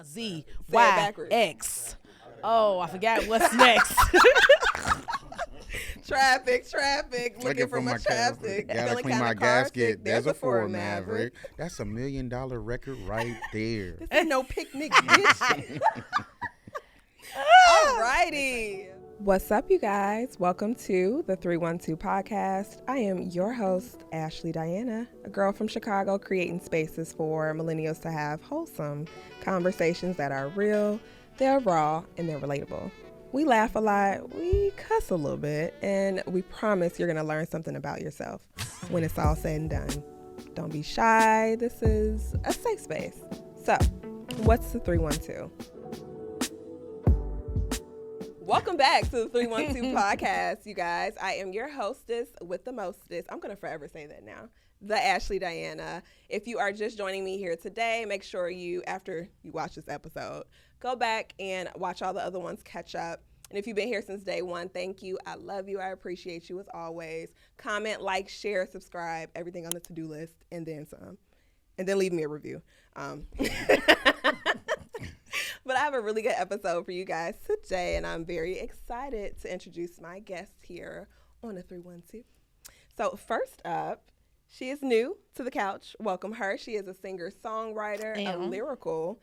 Z, Say it Y, backwards. X. Oh, I forgot what's next. Traffic. Looking for my chapstick. Gotta Feeling clean my kinda car gasket. sick. There's a Ford Maverick. That's $1 million record right there. This ain't no picnic, bitch. Alrighty. What's up, you guys? Welcome to the 312 podcast. I am your host, Ashley Diana, a girl from Chicago creating spaces for millennials to have wholesome conversations that are real, they're raw, and they're relatable. We laugh a lot, we cuss a little bit, and we promise you're going to learn something about yourself when it's all said and done. Don't be shy. This is a safe space. So, what's the 312? Welcome back to the 312 podcast, you guys. I am your hostess with the mostest. I'm going to forever say that now. The Ashley Diana. If you are just joining me here today, make sure you, after you watch this episode, go back and watch all the other ones, catch up. And if you've been here since day one, thank you. I love you. I appreciate you as always. Comment, like, share, subscribe, everything on the to-do list, and then some. And then leave me a review. But I have a really good episode for you guys today, and I'm very excited to introduce my guest here on the 312. So first up, she is new to the couch. Welcome her. She is a singer-songwriter, a lyrical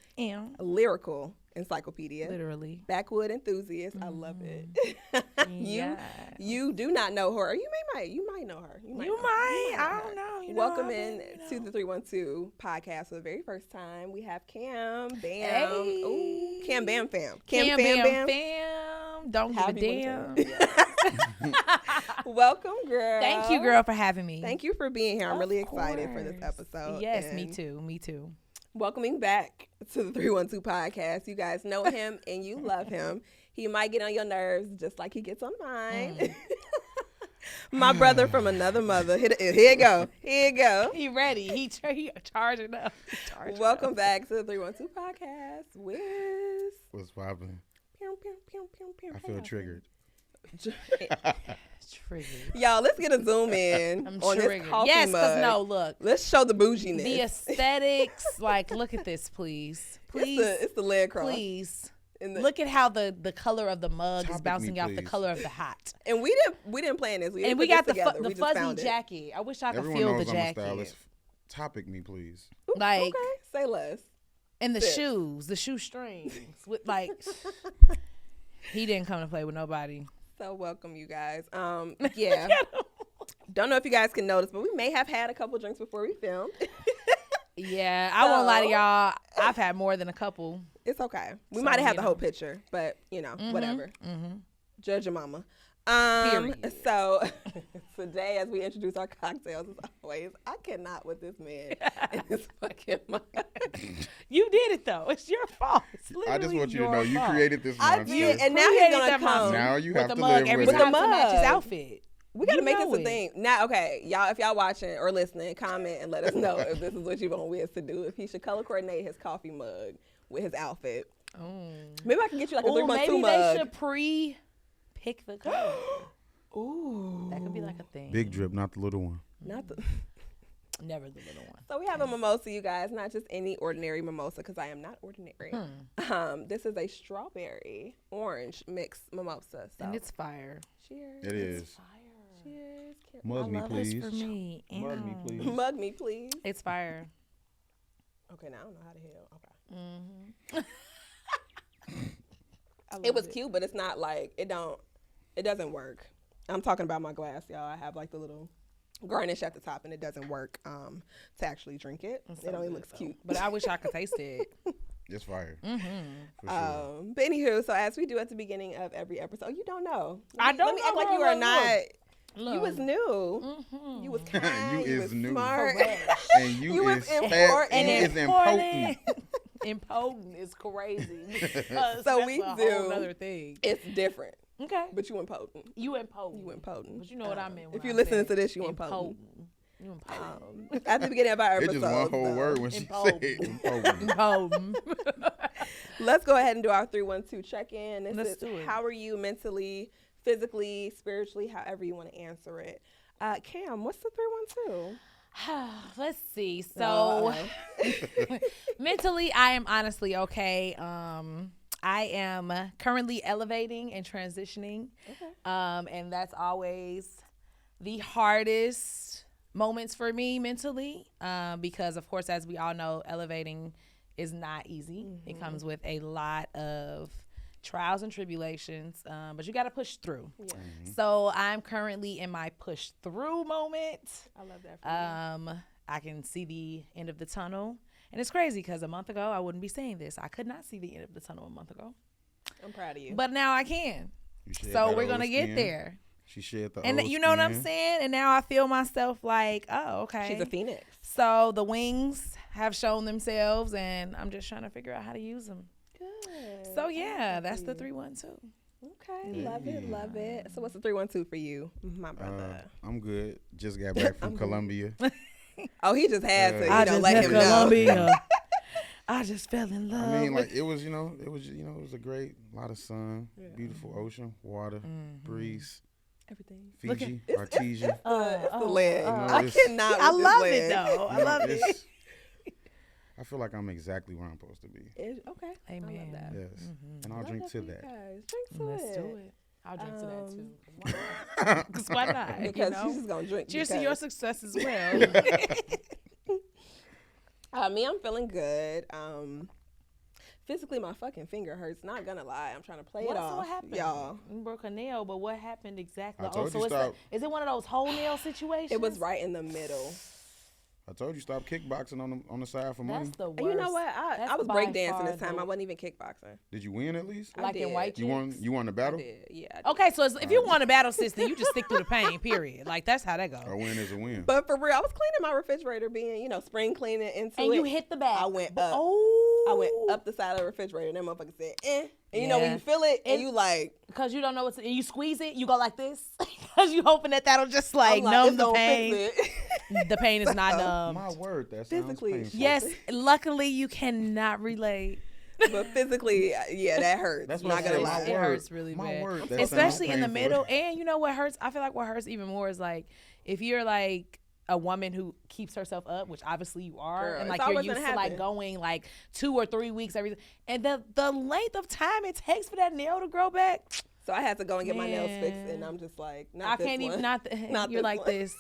encyclopedia. Literally. Backwood enthusiast. I love it. You do not know her. Or you might know her. You might. I don't know. Welcome in to the 312 podcast for the very first time. We have Kam Bam. Hey. Ooh, Kam Bam Fam. Kam Bam Fam. Don't give a damn. Welcome, girl. Thank you, girl, for having me. Thank you for being here. I'm really excited for this episode. Yes, and me too. welcoming back to the 312 podcast. You guys know him and you love him. He might get on your nerves just like he gets on mine. My brother from another mother. Here you go. He ready. He charging up. Welcome back to the 312 podcast. Wiz. What's poppin'? I feel triggered. Triggered. Y'all, let's get a zoom in on triggered. this coffee Yes, mug. because no, look. Let's show the bouginess. The aesthetics, like, look at this, please. It's the leg cross. Please. Look at how the color of the mug is Topic bouncing me, off the please. color of the hat. And we didn't plan this. And we got the fuzzy jacket. I wish I could Everyone feel knows the I'm a jacket. stylist. Topic me, please. Like, okay, say less. and the Sit. shoes, the shoestrings with like. He didn't come to play with nobody. So welcome, you guys. Yeah. Don't know if you guys can notice, but we may have had a couple drinks before we filmed. Yeah, I won't lie to y'all. I've had more than a couple. It's okay. We So, might have had you the know. whole picture, but whatever. Judge your mama. Period. So today, as we introduce our cocktails, as always, I cannot with this man and his fucking mug. You did it though. It's your fault. It's I just literally want you to your know you fault. created this I monster. did, and now he's Created gonna that come. monster. Now you with have the to mug live every with time it. to match his mug. outfit. We got to You make this know a it. thing. Now, okay, y'all, if y'all watching or listening, comment and let us know if this is what you want Wiz to do. If he should color coordinate his coffee mug with his outfit. Maybe I can get you like a 312 maybe mug. they should pre-pick the color. Ooh. That could be like a thing. Big drip, not the little one. Not the... Never the little one. So we have a mimosa, you guys. Not just any ordinary mimosa, because I am not ordinary. This is a strawberry orange mixed mimosa. So. And it's fire. Cheers. It is. Fire. Cheers. Mug me, please. For me. Mug me, Ew. please. Mug me, please. It's fire. Okay, now I don't know how to hell. Okay. I It was love cute, but it's not like it doesn't work. I'm talking about my glass, y'all. I have like the little garnish at the top, and it doesn't work to actually drink it. It's It so only good, looks though. cute. But I wish I could taste it. It's fire. For sure. But anywho, so as we do at the beginning of every episode, you don't know. I don't Let me know, act like girl, you are look. not. Look. You was new. You was kind. You you is was new. smart. And you You is is fat. important. You is important. Impotent is crazy. So we that's a do. whole other thing. It's different, Okay. but you impotent. You impotent. You impotent. But you know what I mean. If you're listening to this, you impotent. You impotent. At the beginning of our It's episodes, just one whole though, word when she Impotent. said important. Impotent. Let's go ahead and do our 312 check-in. This Let's is do it. how are you mentally, physically, spiritually, however you want to answer it. Kam, what's the 312? Let's see. So mentally, I am honestly okay. I am currently elevating and transitioning. Okay. And that's always the hardest moments for me mentally. Because of course, as we all know, elevating is not easy. Mm-hmm. It comes with a lot of trials and tribulations, but you got to push through. Yeah. Mm-hmm. So I'm currently in my push through moment. I love that for you. I can see the end of the tunnel. And it's crazy because a month ago, I wouldn't be saying this. I could not see the end of the tunnel a month ago. I'm proud of you. But now I can. So we're going to get there. She shed the and old you know skin. what I'm saying? And now I feel myself like, oh, okay. She's a phoenix. So the wings have shown themselves, and I'm just trying to figure out how to use them. Good. So, yeah, that's the 312. Okay, love it. So what's the 312 for you, my brother? I'm good. Just got back from Colombia. Oh, he just had to. I just let him know. I just fell in love. I mean, like it was a great lot of sun, beautiful ocean, water, breeze, everything. Fiji, artesian. It's the land. I cannot. I love it though. I love it. I feel like I'm exactly where I'm supposed to be. Okay. Amen. I love that. Yes. Mm-hmm. And I'll drink to that. Drink to Let's it. do it. I'll drink to that too. Because why not? Because she's just going to drink. Cheers to your success as well. Me, I'm feeling good. Physically, my fucking finger hurts. Not gonna lie. I'm trying to play it off. What happened? Y'all. You broke a nail, but what happened exactly? I told you stop. Is it one of those whole nail situations? It was right in the middle. I told you stop kickboxing on the side for money. That's the worst. And you know what? I was breakdancing this time. I wasn't even kickboxing. Did you win at least? Like in white chicks? You won the battle? I did. Yeah. I did. Okay, so if you want a battle system, you just stick through the pain, period. Like, that's how that goes. A win is a win. But for real, I was cleaning my refrigerator, being, spring cleaning into it. And you hit the back. I went up. Oh. I went up the side of the refrigerator, and that motherfucker said, eh. And you know when you feel it, and you like. Because you don't know and you squeeze it, you go like this. Because you hoping that'll just numb the pain. The pain is not numb. My word, that sounds painful. Yes, luckily you cannot relate. But physically, yeah, that hurts. That's not gonna lie. It hurts really bad. My word, especially in the middle. And you know what hurts? I feel like what hurts even more is like if you're like a woman who keeps herself up, which obviously you are, girl, and like you're used to like going like 2 or 3 weeks every, and the length of time it takes for that nail to grow back. So I had to go and get my nails fixed, and I'm just like, not this can't one. even not you're like one. this.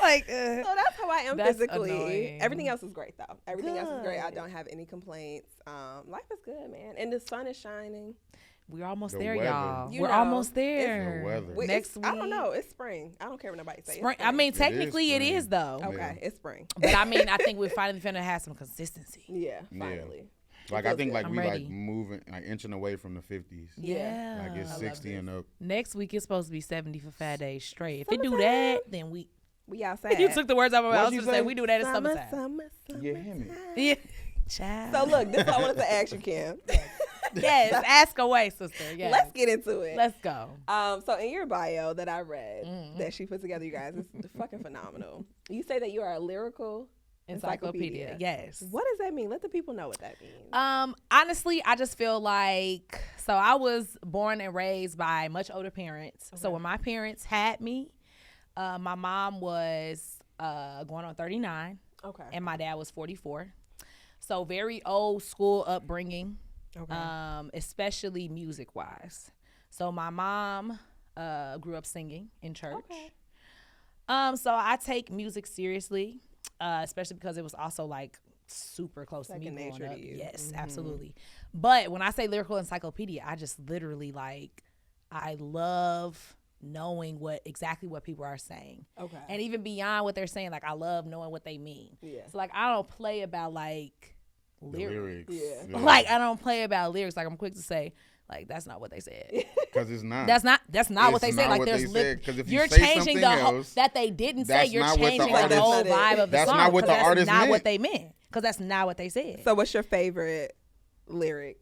Like so that's how I am physically. Annoying. Everything else is great though. Everything else is great. I don't have any complaints. Life is good, man, and the sun is shining. We're almost The there, weather. y'all. We're almost there. The weather. Next week. I don't know. It's spring. I don't care what nobody says. Spring. I mean, technically it is though. Okay, it's spring. But I mean, I think we're finally finna have some consistency. Yeah, finally. Like I think like I'm we ready. like moving like inching away from the 50s. Yeah. Like it's 60 and up. Next week it's supposed to be 70 for 5 days straight. If it do that, then we outside. You took the words out of my mouth. I was What'd gonna you say say? we do that in summertime. Summer. Yeah, him it. Yeah. Child. So look, this is what I wanted to ask you, Kim. Yes, ask away, sister. Yes. Let's get into it. Let's go. So in your bio that I read that she put together, you guys, it's fucking phenomenal. You say that you are a lyrical encyclopedia. Yes. What does that mean? Let the people know what that means. Honestly, I just feel like I was born and raised by much older parents. Okay. So when my parents had me, my mom was going on 39. Okay. And my dad was 44. So very old school upbringing. Okay. Especially music wise. So my mom grew up singing in church. Okay. So I take music seriously, especially because it was also like super close to me growing up. Yes, absolutely. But when I say lyrical encyclopedia, I just literally like I love knowing exactly what people are saying. Okay. And even beyond what they're saying, like I love knowing what they mean. Yeah. So like I don't play about like lyrics. Yeah. Like I don't play about lyrics. Like I'm quick to say, like that's not what they said. Because it's not. That's not what they said. Like there's if you're changing the whole that they didn't say. You're changing the whole vibe of the song. That's not what the artist meant. That's not what they meant. Because that's not what they said. So what's your favorite lyric?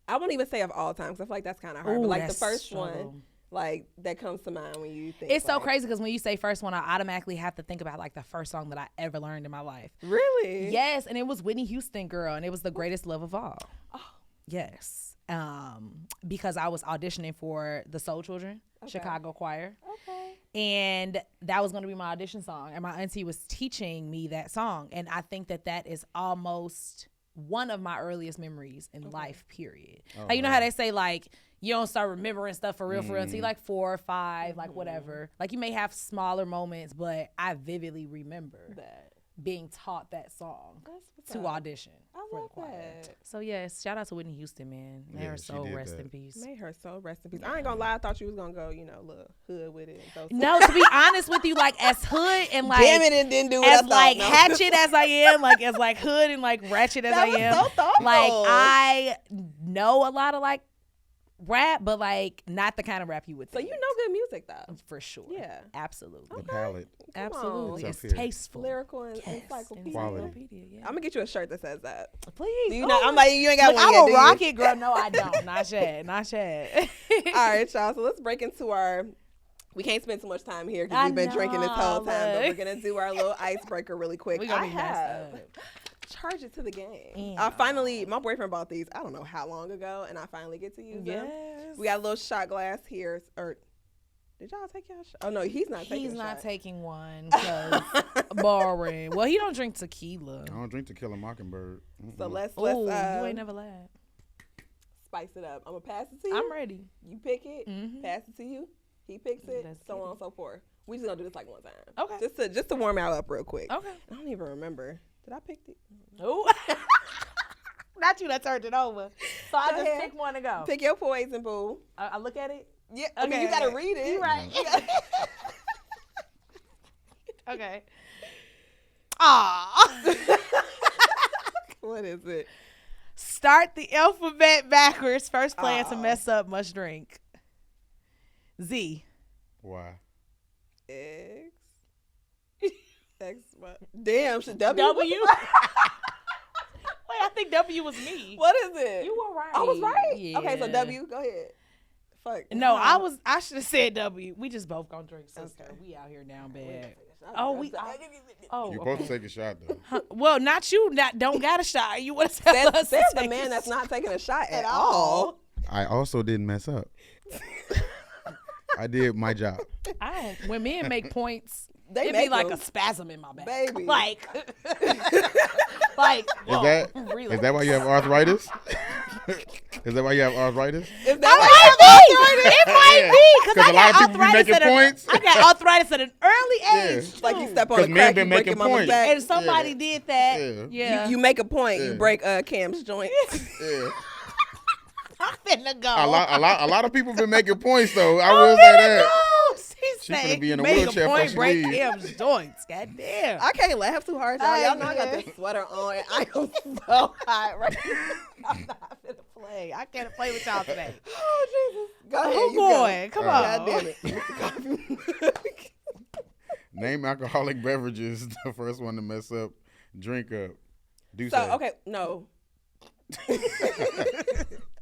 I won't even say of all time because I feel like that's kind of hard. But like the first one, like that comes to mind when you think. It's so crazy because when you say first one, I automatically have to think about like the first song that I ever learned in my life. Really? Yes, and it was Whitney Houston, girl, and it was The Greatest Love of All. Oh. Yes. Because I was auditioning for the Soul Children, Chicago choir. Okay. And that was going to be my audition song. And my auntie was teaching me that song. And I think that is almost one of my earliest memories in life, period. Oh, like, you know how they say, like, you don't start remembering stuff for real until you like 4 or 5, like whatever. Like, you may have smaller moments, but I vividly remember that being taught that song to audition. I love that. So yes, shout out to Whitney Houston, man. May her soul rest in peace. May her soul rest in peace. I ain't gonna lie, I thought you was gonna go, little hood with it. No, to be honest with you, like as hood and like damn it, and didn't do what as I thought, like no. hatchet as I am, like as like hood and like ratchet as That I was am. so thoughtful. Like I know a lot of like rap, but like not the kind of rap you would So think. you know good music though. For sure. Yeah. Absolutely. The palette. Absolutely. on. It's It's up here. tasteful. Lyrical and Yes, encyclopedia. Quality. Yeah. I'm gonna get you a shirt that says that. Please. Do you know? I'm like, you ain't got Look, one I'm yet, a do you? rocket girl. No, I don't. Not yet. Not yet. All right, y'all. So let's break into our. We can't spend too much time here because we've been drinking this whole time, but we're gonna do our little icebreaker really quick. We're gonna I be messed have up. charge it to the game. Yeah. I finally, my boyfriend bought these. I don't know how long ago, and I finally get to use them. Yes. We got a little shot glass here. Or did y'all take y'all shot? Oh no, he's not taking. He's a not shot. taking one. 'Cause boring. Well, he don't drink tequila. I don't drink To Kill a Mockingbird. So let's Ooh, you ain't never lied. spice it up. I'm gonna pass it to you. I'm ready. You pick it. Mhm. Pass it to you. He picks it. Let's So get on it. and so forth. We just gonna do this like one time. Okay. Just to warm out up real quick. Okay. I don't even remember. Did I pick it? Ooh. Not you that turned it over. So I Go just ahead. pick one to go. Pick your poison, boo. I look at it. Yeah. I mean, you Okay. gotta read it. You right. Okay. Ah. What is it? Start the alphabet backwards. First plan to Aw. mess up must drink. Z. Why? X. X. What? Damn. Should W? W. Wait, I think W was me. What is it? You were right. I was right. Yeah. Okay, so W. Go ahead. Fuck. No, I should have said W. We just both gonna drink, sister. Okay. We out here down bad. Oh, we. Oh, You're okay. supposed to take a shot though. Well, not you. Don't got a shot. You want to tell us? There's to the take man a that's shot. not taking a shot at all. I also didn't mess up. I did my job. I don't. When men make points, They it be make like them. a spasm in my back, Baby. Like, like. Is that why you have arthritis? Is that why you have arthritis? Is It that might be because Because I a lot got of people be arthritis making at points. I got arthritis at an early Yeah. age. like you too. step on 'Cause a men crack, been you break making him on the points. back. And somebody did that. Yeah. Yeah. You make a point, Yeah. you break Cam's joint. Yeah. I'm finna go. A lot of people been making points though. I will say that. She finna said, be in a make wheelchair a before point, she break leave. Kim's joints. Goddamn. I can't laugh too hard, y'all. Y'all know I got Yeah. this sweater on. And I am so hot right now. I'm not finna play. I can't play with y'all today. Oh, Jesus. Go ahead. Oh, you go. boy. Come on. God damn it. Mr. Coffee. Name alcoholic beverages. The first one to mess up. Drink up. Do So, say. okay, no.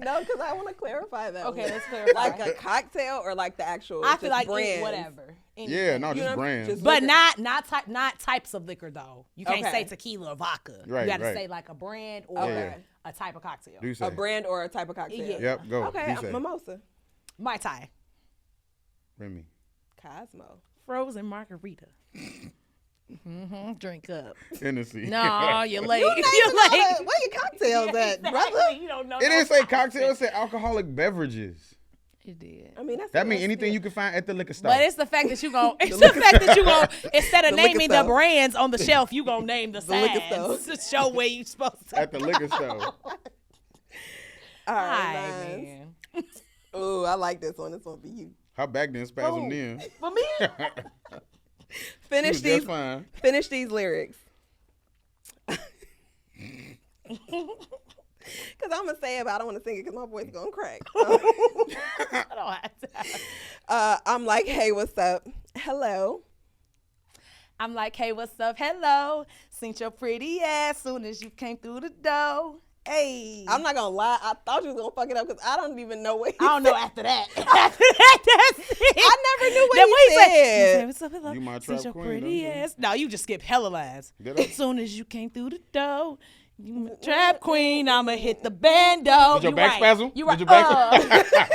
No, because I want to clarify that. Okay, one. let's clarify. Like a cocktail or like the actual I feel just like brands? whatever. Yeah, no, You just know, brands. just- But not types of liquor though. You can't Okay. say tequila or vodka. Right, you got to right. say like a brand or Okay. a type of cocktail. Do say. A brand or a type of cocktail. Yeah. Yep, go. Okay, Do say. mimosa. Mai Tai. Remy. Cosmo. Frozen margarita. Drink up. Hennessy. No, you're late. Where your cocktails at, brother? Exactly. You don't know. It didn't say cocktail. It said alcoholic beverages. It did. I mean, that's That means anything you can find at the liquor store. But it's the fact that you gon' it's the fact that you gon' instead of The liquor naming the store. brands on the shelf, you gon' name the liquor signs store. to show where you supposed to. At the liquor store. All Hi, right, man. Ooh, I like this one. This one for you. Her back didn't spasm Oh. then. For me, Finish Just these. fine. Finish these lyrics. Because I'm going to say it, but I don't want to sing it because my voice going to crack. I don't have to. I'm like, hey, what's up? Hello. I'm like, hey, what's up? Hello. Seen your pretty ass soon as you came through the door. Hey. I'm not going to lie. I thought you was going to fuck it up because I don't even know what he I don't know said. after that. After that, that's it. I never knew Then what he he said. said, what's up, hello? You my Seen trap your queen, pretty don't you? ass. No, you just skip hella lines. Did I? As soon as you came through the door, you my trap queen, I'ma hit the bando. Did your You back right. spasm? You Did right. your back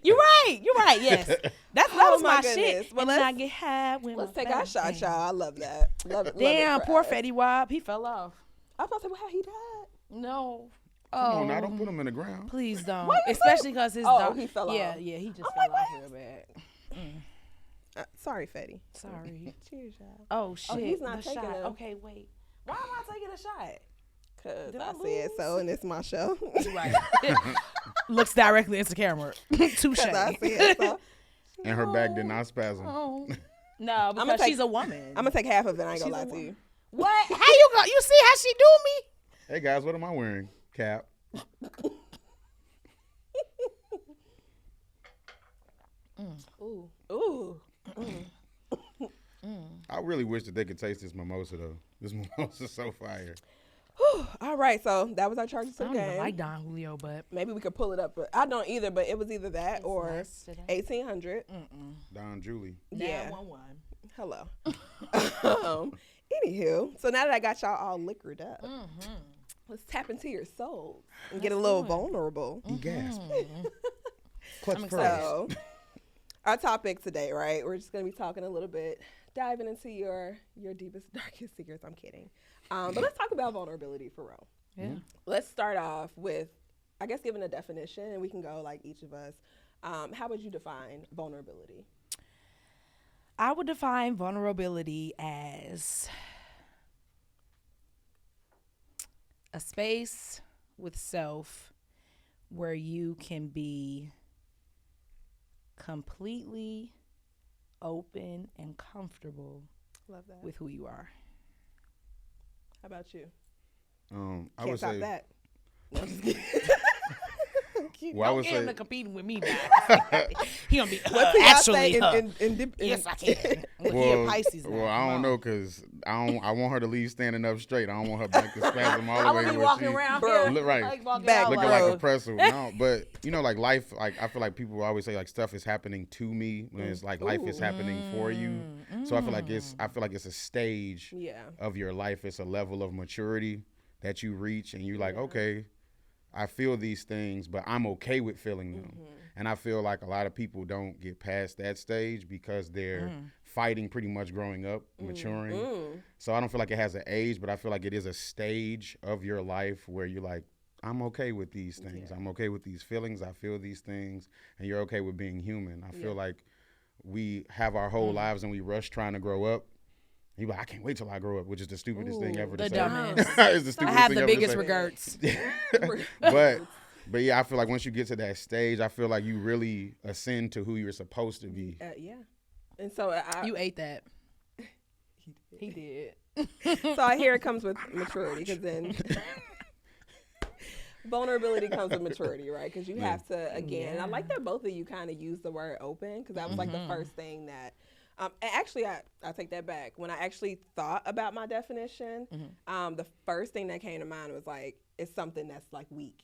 You're right. Yes, that was my shit. Well, and then I get high. Let's take our shot, y'all. I love that. Damn, love poor it, Fetty Wap. He fell off. I was about to say, well, how he died? No. Come on now, don't put him in the ground. Please don't. Especially because his dog. He fell off. Yeah, he just fell off real bad. Sorry, Fetty. Sorry. Cheers, y'all. Oh shit. He's not the taking shot. it. Okay, wait. Why am I taking a shot? Because Did I I said so, and it's my show. Right. Looks directly into camera. Touche. I said so. And her back did not spasm. Oh. No, because she's a woman. I'm going to take half of it. I ain't going to lie to you. What? How you go? You see how she do me? Hey guys, what am I wearing? Cap. Ooh. I really wish that they could taste this mimosa though. This mimosa's so fire. All right, so that was our charges for I the don't even game. like Don Julio, but Maybe we could pull it up, but I don't either. But it was either that or nice today. 1800. Don Julie. Yeah. 911. Hello. Anywho, so now that I got y'all all liquored up, let's tap into your soul and get a little vulnerable. He gasped. Clutch I'm pearls. So, our topic today, right? We're just gonna be talking a little bit, diving into your deepest, darkest secrets. I'm kidding, but let's talk about vulnerability for real. Yeah. Let's start off with, I guess, giving a definition, and we can go like each of us. How would you define vulnerability? I would define vulnerability as a space with self where you can be completely open and comfortable Love that. with who you are. How about you? I Can't would top say that. No, I'm just kidding. well, I Don't would get him say to competing with me now. He gonna be What's he out actually. say Yes, I can. Look, he a Pisces now. well, I Come don't on. know because I want her to leave standing up straight. I don't want her back to spasm all the I way would be to where walking she around Bro, here, look right. like walking Back out looking like, like a pretzel. No, but you know, like life, like I feel like people always say like stuff is happening to me when it's like life is happening for you. So I feel like it's a stage Yeah. of your life. It's a level of maturity that you reach, and you're like, okay, I feel these things, but I'm okay with feeling them. And I feel like a lot of people don't get past that stage because they're fighting pretty much growing up, maturing. So I don't feel like it has an age, but I feel like it is a stage of your life where you're like, I'm okay with these things. I'm okay with these feelings. I feel these things. And you're okay with being human. I feel like we have our whole lives and we rush trying to grow up. You like, I can't wait till I grow up, which is the stupidest thing ever to the say. dumbest. It's the stupidest I have thing the ever to biggest say. regrets. But yeah, I feel like once you get to that stage, I feel like you really ascend to who you're supposed to be. Yeah. And so You ate that. He did. so I hear it comes with maturity, because then vulnerability comes with maturity, right? Because you have to, again, and I like that both of you kind of use the word open, because that was like the first thing that, and actually I take that back. When I actually thought about my definition, the first thing that came to mind was like, it's something that's like weak.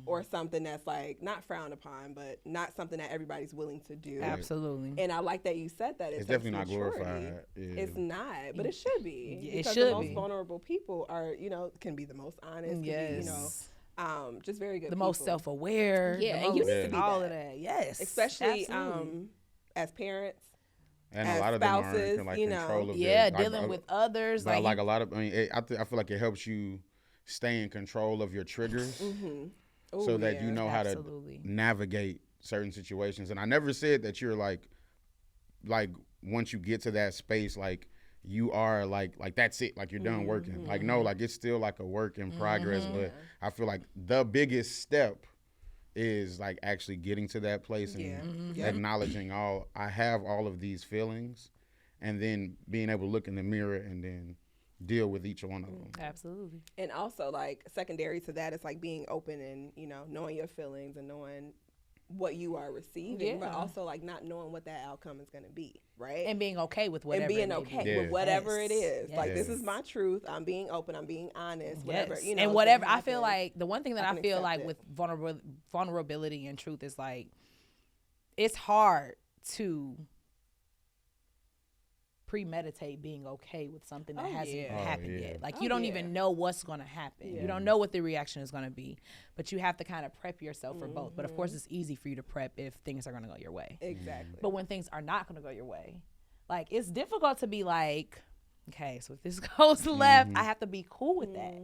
Or something that's like not frowned upon, but not something that everybody's willing to do. Absolutely. And I like that you said that. It's definitely not glorified. Yeah. It's not, but it should be. It because should the most be. vulnerable people are, can be the most honest. Can Yes. be, just very good. The most people. self-aware. Yeah, the and you most- need to be all that. of that. Yes. Especially Absolutely. as parents. And as a lot of them are spouses, in like you know. control of Yeah, their, dealing with others. But like you- a lot of, I mean, I feel like it helps you stay in control of your triggers, so that you know how to Absolutely. navigate certain situations. And I never said that you're like once you get to that space, like you are like that's it, like you're done working. Like no, like it's still like a work in progress. But I feel like the biggest step is like actually getting to that place and acknowledging I have all of these feelings, and then being able to look in the mirror and then deal with each one of them. Absolutely. And also, like, secondary to that, it's like being open and, knowing your feelings and knowing what you are receiving, but also like not knowing what that outcome is going to be, right? And being okay with whatever. And being it may okay be. with whatever Yes. it is. Like, this Yes. is my truth. I'm being open. I'm being honest. Whatever, Yes. is And whatever, gonna I feel happen. like the one thing that I I can feel accept like it. with vulnerability and truth is like, it's hard to premeditate being okay with something that hasn't even yeah. happened yeah. yet. Like you don't even know what's going to happen. Yeah. You don't know what the reaction is going to be, but you have to kind of prep yourself for both. But of course, it's easy for you to prep if things are going to go your way. Exactly. But when things are not going to go your way, like it's difficult to be like, okay, so if this goes left, I have to be cool with that.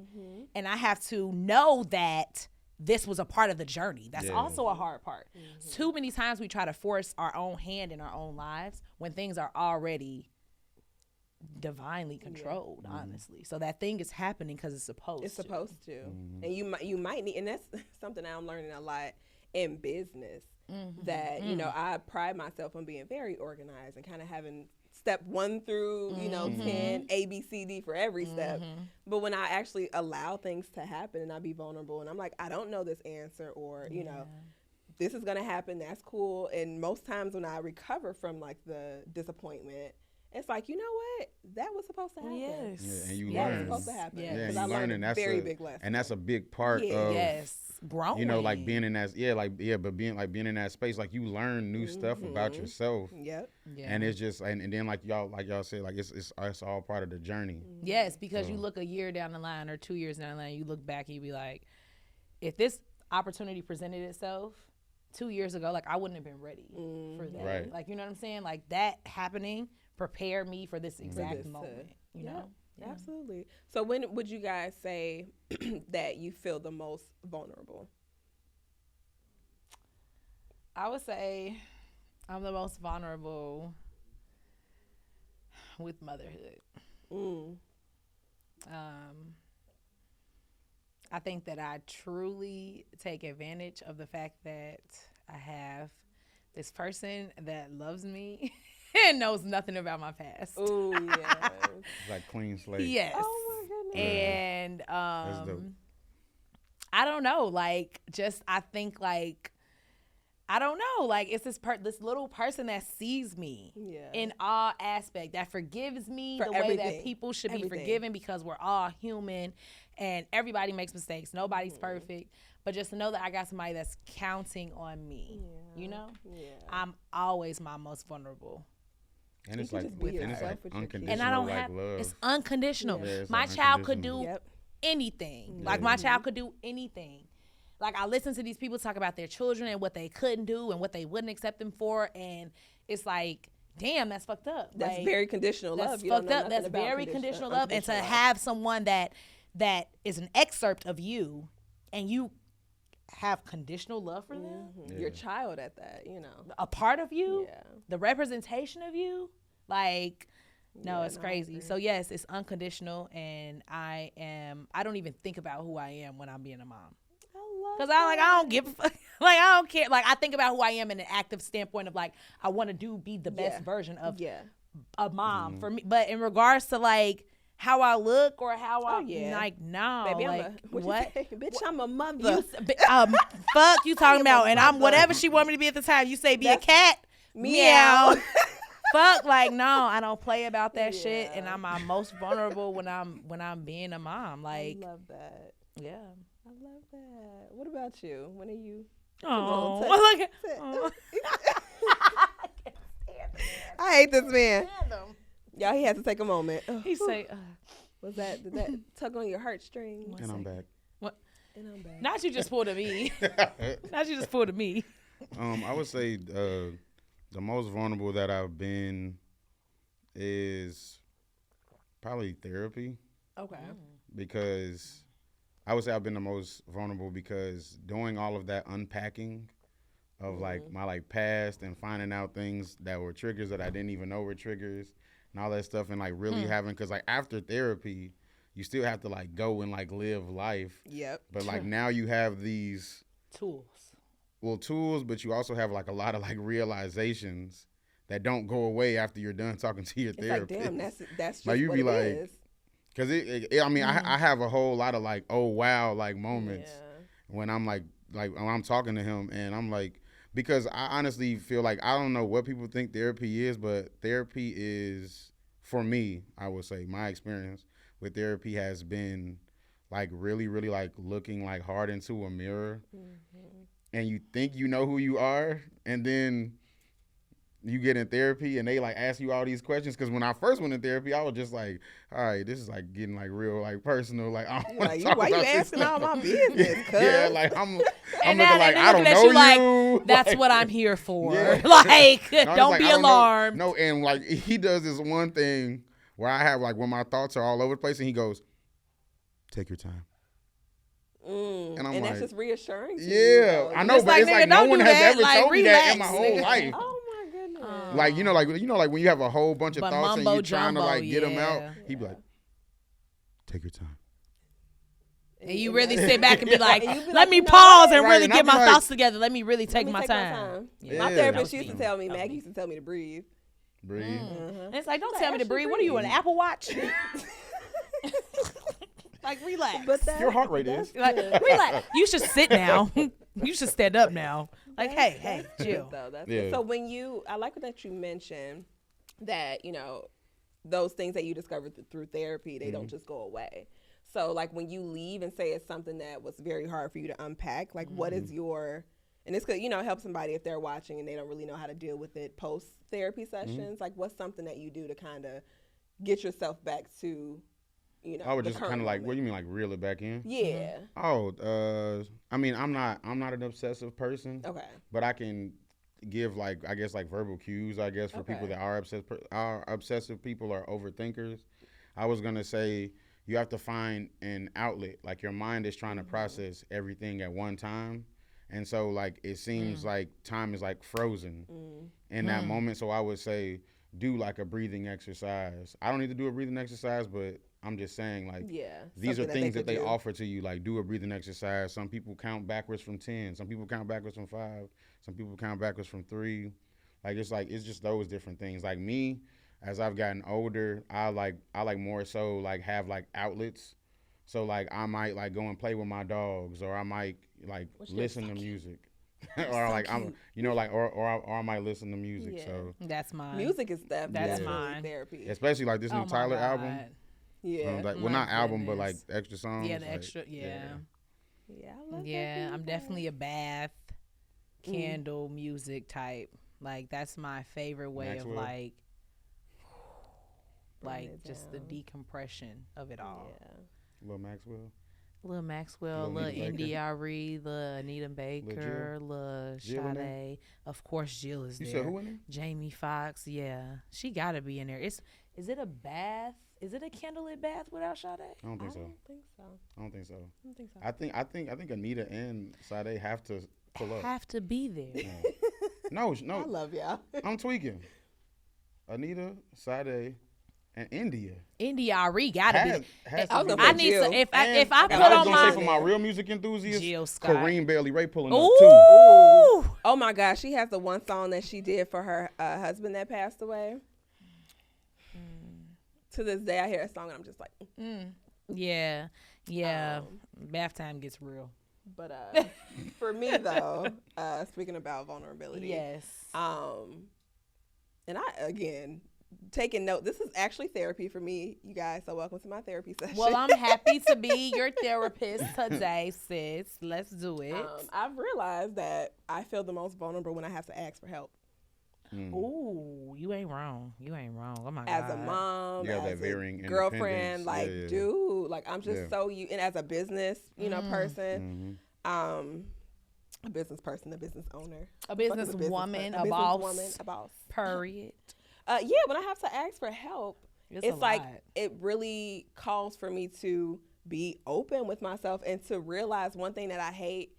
And I have to know that this was a part of the journey. That's also a hard part. Too many times we try to force our own hand in our own lives when things are already divinely controlled, honestly. So that thing is happening because it's supposed to. It's supposed to. And you might need, and that's something that I'm learning a lot in business, that, you know, I pride myself on being very organized and kind of having step 1 through, you know, 10, A, B, C, D for every step. But when I actually allow things to happen and I be vulnerable and I'm like, I don't know this answer, or, you know, this is going to happen, that's cool. And most times when I recover from like the disappointment, it's like, you know what? That was supposed to happen. Yes. Yeah, and you That was learn. supposed to happen. Yes. Yeah, Because you I learn, learned and a that's very big lesson. and that's a big part of Growing. you know, like being in that, but being in that space, like you learn new stuff about yourself, Yep. and it's just, and then like y'all said, like it's all part of the journey. Yes, because you look a year down the line or 2 years down the line, you look back and you be like, if this opportunity presented itself 2 years ago, like I wouldn't have been ready for that. Right. Like, you know what I'm saying? Like that happening prepared me for this exact moment, you know? Yeah. Absolutely. So when would you guys say that you feel the most vulnerable? I would say I'm the most vulnerable with motherhood. I think that I truly take advantage of the fact that I have this person that loves me and knows nothing about my past. Oh, yeah. It's like clean slate. Yes. Oh, my goodness. And That's dope. I don't know, like, just I think like, I don't know, like it's this little person that sees me in all aspect, that forgives me For the way everything. that people should be forgiven, because we're all human and everybody makes mistakes. Nobody's perfect. But just to know that I got somebody that's counting on me, you know? Yeah. I'm always my most vulnerable. And it's can like, just be and it's yourself like with your kids. unconditional, And I don't like have, love. it's unconditional. Yeah, it's My like child could unconditional. do Yep. anything. Like my child could do anything. Like I listen to these people talk about their children and what they couldn't do and what they wouldn't accept them for, and it's like, damn, that's fucked up. That's like, very conditional love. That's You don't fucked know up. nothing That's about very conditional love. And to unconditional love. have someone that is an excerpt of you, and you have conditional love for them, Your child at that, you know. a part of you, Yeah. the representation of you, like. No, Yeah, it's no, I crazy. agree. So yes, it's unconditional, and I don't even think about who I am when I'm being a mom. I love Cause I don't give a fuck. Like I don't care. Like I think about who I am in an active standpoint of like I want to be the best version of a mom for me. But in regards to like how I look or how like no, Baby, like what? Bitch, I'm a mother. Fuck you talking about, and I'm whatever she want me to be at the time. You say be a cat, meow. Fuck, like no, I don't play about that shit, and I'm my most vulnerable when I'm being a mom. Like I love that. yeah. I love that. What about you? When are you? Oh, Look I hate this man. Y'all, he has to take a moment. He say, did that tug on your heartstrings? And I'm back. what? And I'm back. Not you just pulled at me. Not you just pulled at me. I would say the most vulnerable that I've been is probably therapy, Okay. because I would say I've been the most vulnerable because doing all of that unpacking of like my like past and finding out things that were triggers that I didn't even know were triggers and all that stuff, and like really having, because like after therapy you still have to like go and like live life. Yep. But like now you have these tools, but you also have like a lot of like realizations that don't go away after you're done talking to your It's therapist. like, damn, that's just Like, you what be it like, is. Cause I mean, I have a whole lot of like, oh wow, like moments when I'm like when I'm talking to him, and I'm like, because I honestly feel like I don't know what people think therapy is, but therapy is, for me, I would say my experience with therapy has been like really, really like looking like hard into a mirror, and you think you know who you are, and then you get in therapy and they like ask you all these questions. Because when I first went in therapy, I was just like, all right, this is like getting like real like personal. Like I don't want to talk why about you this asking all my business? yeah, like I'm And looking like I don't looking at know you you. like, that's what I'm here for. Yeah. Like, No, it's don't like, be I don't know. alarmed. No, and like he does this one thing where I have like when my thoughts are all over the place, and he goes, "Take your time." And I'm that's like, just reassuring to you. yeah, though. I know, but it's nigga, like no don't one do has that. ever Like, told me that in my relax, whole nigga. life. Oh my goodness. Like when you have a whole bunch of But thoughts and mumbo you're trying to jumbo, like get them out, yeah. he'd be like, "Take your time." And you really sit back and be like, And you be let like, me you know pause what? and Right, really and get I'll be my like- thoughts together. Let me really take Let me my take time. Yeah. My Yeah. therapist That was used to me. tell me, That was Maggie me. used to tell me to breathe. Breathe. And it's like, don't Like, tell me to actually breathe. What are you, an breathe. Apple Watch? Like, relax. But that's, Your heart rate that's is. Like, good. relax. You should sit now. You should stand up now. Like, hey, That's chill. good, though. That's Yeah. good. So I like that you mentioned that, those things that you discovered through therapy, they don't just go away. So like when you leave and say it's something that was very hard for you to unpack, like what is and this could, help somebody if they're watching and they don't really know how to deal with it post therapy sessions. Like what's something that you do to kind of get yourself back to, I would the just current kind of like, moment? what do you mean, like reel it back in? Yeah. Oh, I mean, I'm not an obsessive person, Okay. but I can give like, I guess like verbal cues, I guess, for people Okay. that are obsessive people or overthinkers. I was gonna say you have to find an outlet. Like your mind is trying to process everything at one time. And so like it seems like time is like frozen in that moment. So I would say do like a breathing exercise. I don't need to do a breathing exercise, but I'm just saying like these are something things that could they do. offer to you. Like do a breathing exercise. Some people count backwards from 10. Some people count backwards from 5. Some people count backwards from 3. It's just those different things. Like me, as I've gotten older, I like more so like have like outlets. So like I might like go and play with my dogs, or I might like listen to music, or like I'm or I might listen to music. Yeah. So That's mine. Music is definitely mine. therapy. especially like this new Oh my Tyler God. album. Yeah. Like, My well, not album, but like goodness. extra songs. Yeah, the like, extra, yeah. Yeah, I love that Yeah, I'm feedback. definitely a bath, candle, music type. Like, that's my favorite way Maxwell? of like Burn it just the down. decompression of it all. Yeah. Lil Maxwell. Little Maxwell, Lil little Anita Baker. India Ari, little Anita Baker, little Jill in there? Sade. Of course, Jill is You there. said who in there? Jamie Foxx, yeah, she gotta be in there. Is it a bath? Is it a candlelit bath without Sade? I don't I think so. don't think so. I don't think so. I don't think so. I think Anita and Sade have to pull up. Have to be there. No, I love y'all. I'm tweaking. Anita, Sade, and India. India Ari gotta be. Has I was to gonna be I put there. need Jill. to if I And put I was on gonna my say for my real music enthusiasts, Jill Scott. Kareem Bailey Ray pulling up Ooh. too. Oh my gosh, she has the one song that she did for her husband that passed away. To this day, I hear a song and I'm just like, Yeah, bath time gets real. But for me though, speaking about vulnerability, Yes. and I again taking note. This is actually therapy for me, you guys. So welcome to my therapy session. Well, I'm happy to be your therapist today, sis. Let's do it. I've realized that I feel the most vulnerable when I have to ask for help. Ooh, you ain't wrong. Oh my God. As a mom, You have that as varying a girlfriend, independence. like, Yeah. dude, like I'm just so and as a business, person, Mm-hmm. a business person, a business owner, A business woman, a boss. a boss. Period. Yeah, when I have to ask for help, It's it's a like lot. it really calls for me to be open with myself and to realize one thing that I hate.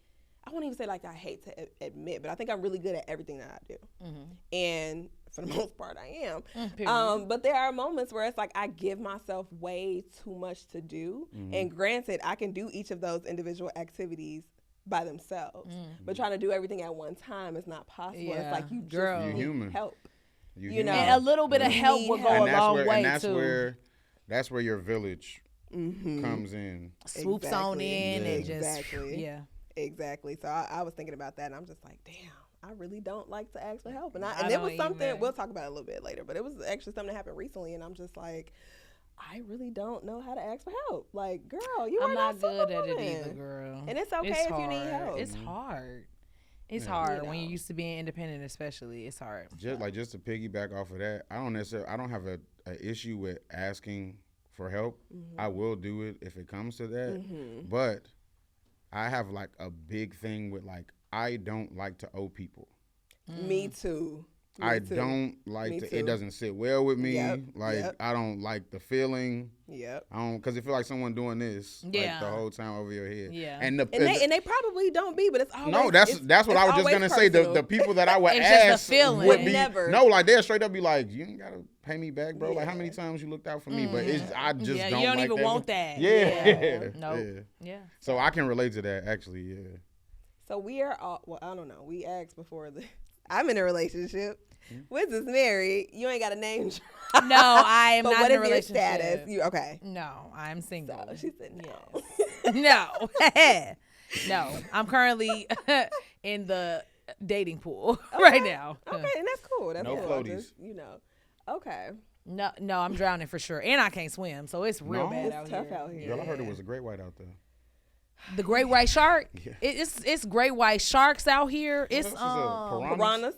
I won't even say like I hate to admit, but I think I'm really good at everything that I do. And for the most part, I am. But there are moments where it's like I give myself way too much to do. And granted, I can do each of those individual activities by themselves. But trying to do everything at one time is not possible. Yeah. It's like you Girl. just You're need human. help. You You know, And a little bit of help will go a long way too. That's where your village comes in. Swoops on in and just Exactly. yeah. Exactly. So I was thinking about that, and I'm just like, damn, I really don't like to ask for help. And I it was don't something either. we'll talk about it a little bit later, but it was actually something that happened recently, and I'm just like, I really don't know how to ask for help. Like, girl, you I'm are not good at it Superwoman. either, girl. And it's okay if you need help. It's hard. It's hard when you're used to being independent, especially. It's hard. Just to piggyback off of that, I don't have a issue with asking for help. I will do it if it comes to that. But I have like a big thing with like I don't like to owe people. Me too. Don't like it doesn't sit well with me. I don't like the feeling. I don't, because it feel like someone doing this like the whole time over your head. And they probably don't be, but it's always that's what I was just gonna say. The people that I would ask would be never. No, like they'll straight up be like, you ain't gotta pay me back, bro. Like how many times you looked out for me, but I just don't. You don't like even that. want that. So I can relate to that actually. So we are all, well, I don't know. We asked before I'm in a relationship. Wiz is married. You ain't got a name. No, I am not in a relationship. What is your status? Okay. No, I'm single. So she said no. Yes. No, I'm currently in the dating pool right now. Okay, and that's cool. That's no cool. floaties. Okay. No, I'm drowning for sure, and I can't swim, so it's real bad out here. Tough out here. Girl, I heard it was a great white out there. The great white shark. It's great white sharks out here. It's piranhas.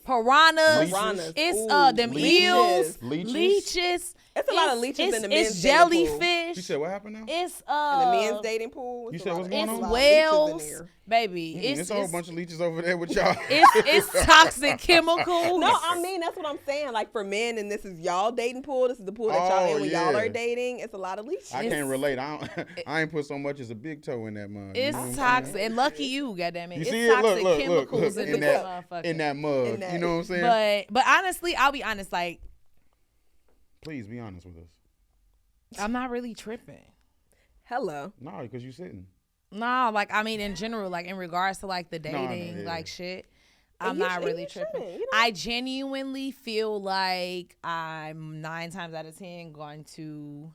It's them eels, leeches. It's a lot of leeches in the men's it's dating pool. jellyfish. You said what happened now? It's in the men's dating pool. You said what's going on? It's whales, baby. It's a whole bunch of leeches over there with y'all. It's toxic chemicals. No, I mean that's what I'm saying. Like for men, and this is y'all dating pool. This is the pool that y'all in when y'all are dating. It's a lot of leeches. I can't relate. I ain't put so much as a big toe in that mud. It's toxic, and lucky you, goddamn it. You It's see it? toxic Look, chemicals in that mud. You know what I'm saying? But honestly, I'll be honest. Like, please be honest with us. I'm not really tripping. Hello. No, because you sitting. No, like I mean in general, like in regards to like the dating, like shit. I'm not really tripping. You know? I genuinely feel like I'm 9 times out of 10 going to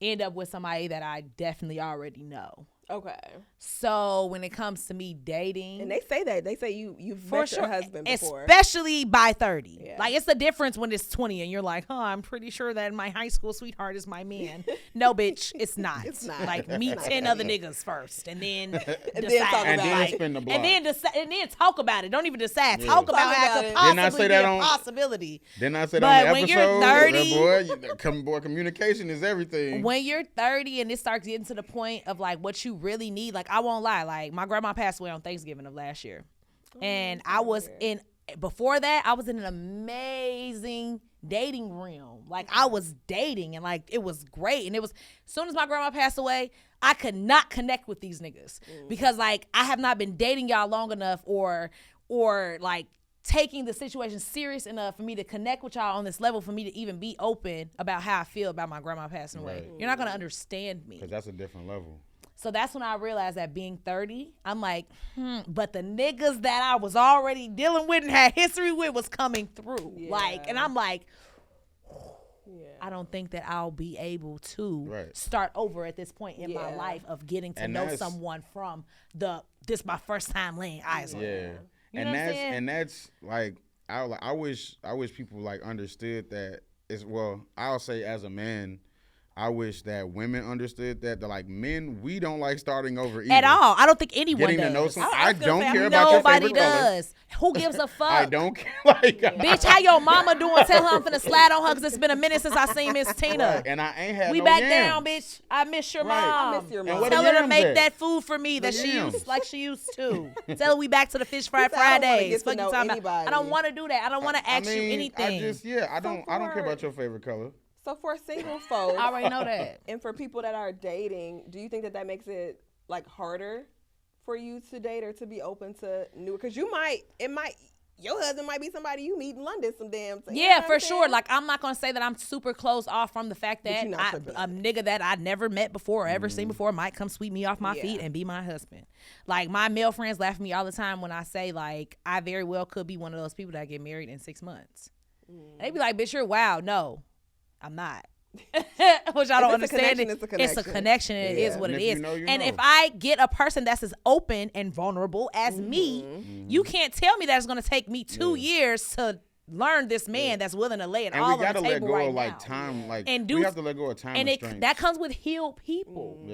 end up with somebody that I definitely already know. Okay. So when it comes to me dating, and they say you've met your husband before, especially by 30. Yeah. Like it's the difference when it's 20 and you're like, I'm pretty sure that my high school sweetheart is my man. No, bitch, it's not. It's not. Like meet 10 other niggas first, and then decide. And then talk about it. Don't even decide. Yeah. Talk about how it could possibly be a possibility. Didn't I say that on the episode? When you're 30, boy, communication is everything. When you're 30 and it starts getting to the point of like what you really need, like I won't lie, like my grandma passed away on Thanksgiving of last year, and I was before that I was in an amazing dating realm. Like I was dating and like it was great, and it was as soon as my grandma passed away, I could not connect with these niggas because like I have not been dating y'all long enough or like taking the situation serious enough for me to connect with y'all on this level for me to even be open about how I feel about my grandma passing away. You're not gonna understand me because that's a different level. So that's when I realized that being 30, I'm like, but the niggas that I was already dealing with and had history with was coming through. Yeah. Like, and I'm like, I don't think that I'll be able to start over at this point in my life of getting to know someone from this my first time laying eyes on. Yeah. You know and that's like, I wish people like understood that I'll say as a man, I wish that women understood that. Like men, we don't like starting over either. At all. I don't think anyone Getting does. to know someone. I don't care about your favorite color. Nobody does. Who gives a fuck? I don't care. Like, bitch, how your mama doing? Tell her I'm finna slide on her because it's been a minute since I seen Miss Tina. Right. And I ain't had we no back yams. down, bitch. I miss your mom. I miss your mom. Tell her to make that food for me that she used to. Tell her we back to the fish fry Fridays. Fuck you talking about. I don't want to do that. I don't want to ask you anything. I don't care about your favorite color. So for single folks, I already know that. And for people that are dating, do you think that makes it like harder for you to date or to be open to new? Because your husband might be somebody you meet in London some damn thing. Yeah, for sure. Like I'm not gonna say that I'm super close off from the fact that a nigga that I never met before or ever seen before might come sweep me off my feet and be my husband. Like my male friends laugh at me all the time when I say like I very well could be one of those people that get married in 6 months. And they be like, bitch, you're wild. No. I'm not. Which I don't understand. It's a connection. It is what it is. And if I get a person that's as open and vulnerable as me, you can't tell me that it's going to take me 2 years to learn this man that's willing to lay it all on the table right now. And we got to let go of like time. Like we have to let go of time and that comes with healed people.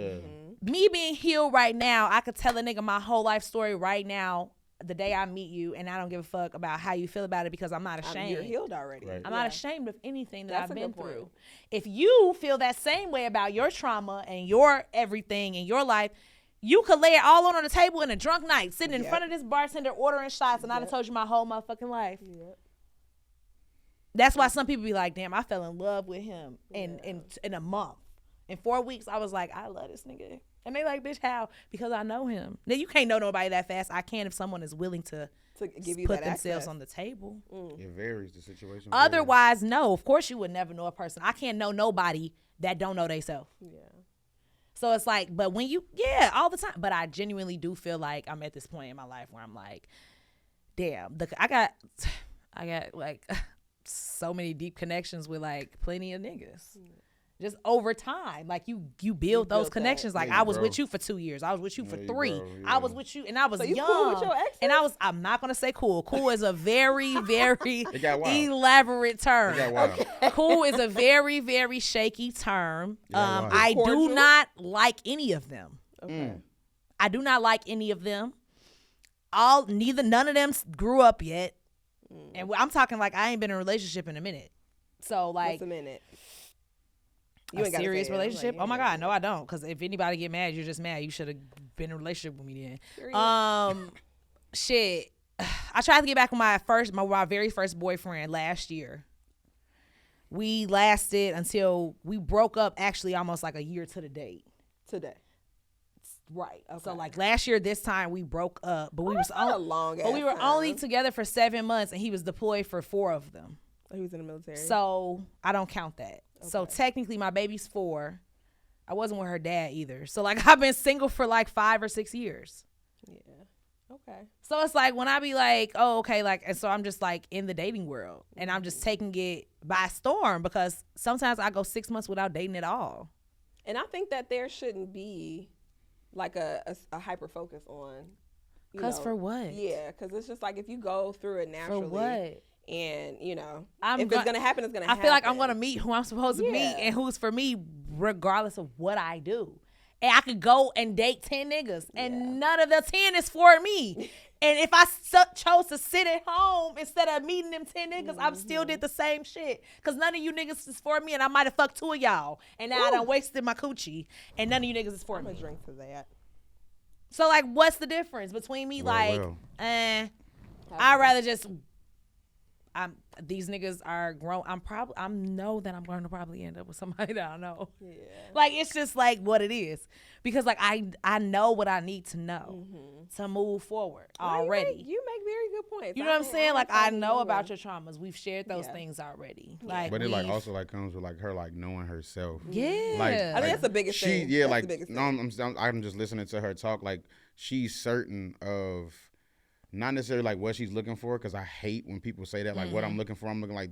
Me being healed right now, I could tell a nigga my whole life story right now the day I meet you, and I don't give a fuck about how you feel about it because I'm not ashamed. You're healed already. Right. I'm not ashamed of anything that That's I've a been good point. through. If you feel that same way about your trauma and your everything in your life, you could lay it all on the table in a drunk night, sitting in front of this bartender ordering shots, and I'd have told you my whole motherfucking life. Yep. That's why some people be like, damn, I fell in love with him in a month. In 4 weeks, I was like, I love this nigga. And they like, bitch, how? Because I know him. Now, you can't know nobody that fast. I can if someone is willing to give you put that themselves access on the table. It varies, the situation. Otherwise, no. Of course, you would never know a person. I can't know nobody that don't know themselves. Yeah. So it's like, but when you, all the time. But I genuinely do feel like I'm at this point in my life where I'm like, damn, I got like so many deep connections with like plenty of niggas. Just over time, like you build those connections. Like I was with you for 2 years. I was with you for 3. I was with you, and I was so you young. Cool with your exes? And I'm not gonna say cool. Cool is a very, very got wild. elaborate term. It got wild. Cool is a very, very shaky term. wild. I do Cordial? not like any of them. Okay. I do not like any of them. None of them grew up yet, and I'm talking like I ain't been in a relationship in a minute. So like What's a minute? a serious relationship? Oh my God, no, I don't. Because if anybody get mad, you're just mad. You should have been in a relationship with me then. Shit. I tried to get back with my very first boyfriend last year. We lasted until we broke up. Actually, almost like a year to the date. Today. Right. Okay. So like last year, this time we broke up, but we were time. only together for 7 months, and he was deployed for 4 of them. He was in the military. So I don't count that. Okay. So technically my baby's 4. I wasn't with her dad either. So like I've been single for like 5 or 6 years. Yeah. Okay. So it's like when I be like, oh, okay, like, and so I'm just like in the dating world and I'm just taking it by storm because sometimes I go 6 months without dating at all. And I think that there shouldn't be like a hyper focus on. Because for what? Yeah, because it's just like if you go through it naturally. For what? And, if it's going to happen, it's going to happen. I feel like I'm going to meet who I'm supposed to meet and who's for me regardless of what I do. And I could go and date 10 niggas and none of the 10 is for me. And if I chose to sit at home instead of meeting them 10 niggas, I still did the same shit. Because none of you niggas is for me and I might have fucked 2 of y'all. And now I done wasted my coochie and none of you niggas is for me. I'm going to drink to that. So like, what's the difference between me? I'd rather just... these niggas are grown. I know that I'm going to probably end up with somebody that I know. Yeah. Like it's just like what it is, because like I know what I need to know to move forward already. You make very good points. You know what I'm saying? Like I know about your traumas. We've shared those things already. Like, but it like also like comes with like her like knowing herself. Yeah. Like, I think that's the biggest thing. Yeah, that's like the biggest no, I'm just listening to her talk. Like she's certain of. Not necessarily like what she's looking for, because I hate when people say that. Like what I'm looking for, I'm looking like,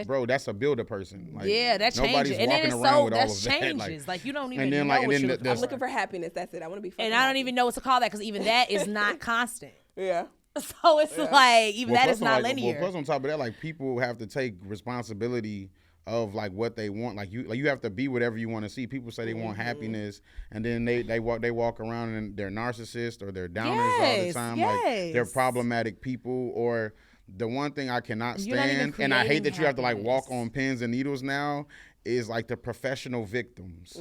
bro, that's a builder person. Like, that changes. And then that changes. Like you don't even know what you're looking for. I'm looking for happiness. That's it. I want to be fucking and I don't even know what to call that, because even that is not constant. Yeah. So it's like even that is not linear. Plus on top of that, like people have to take responsibility of like what they want. Like you have to be whatever you want to see. People say they want happiness, and then they walk around and they're narcissists or they're downers all the time. Like they're problematic people. Or the one thing I cannot stand, and I hate that you have to like walk on pins and needles now, is like the professional victims.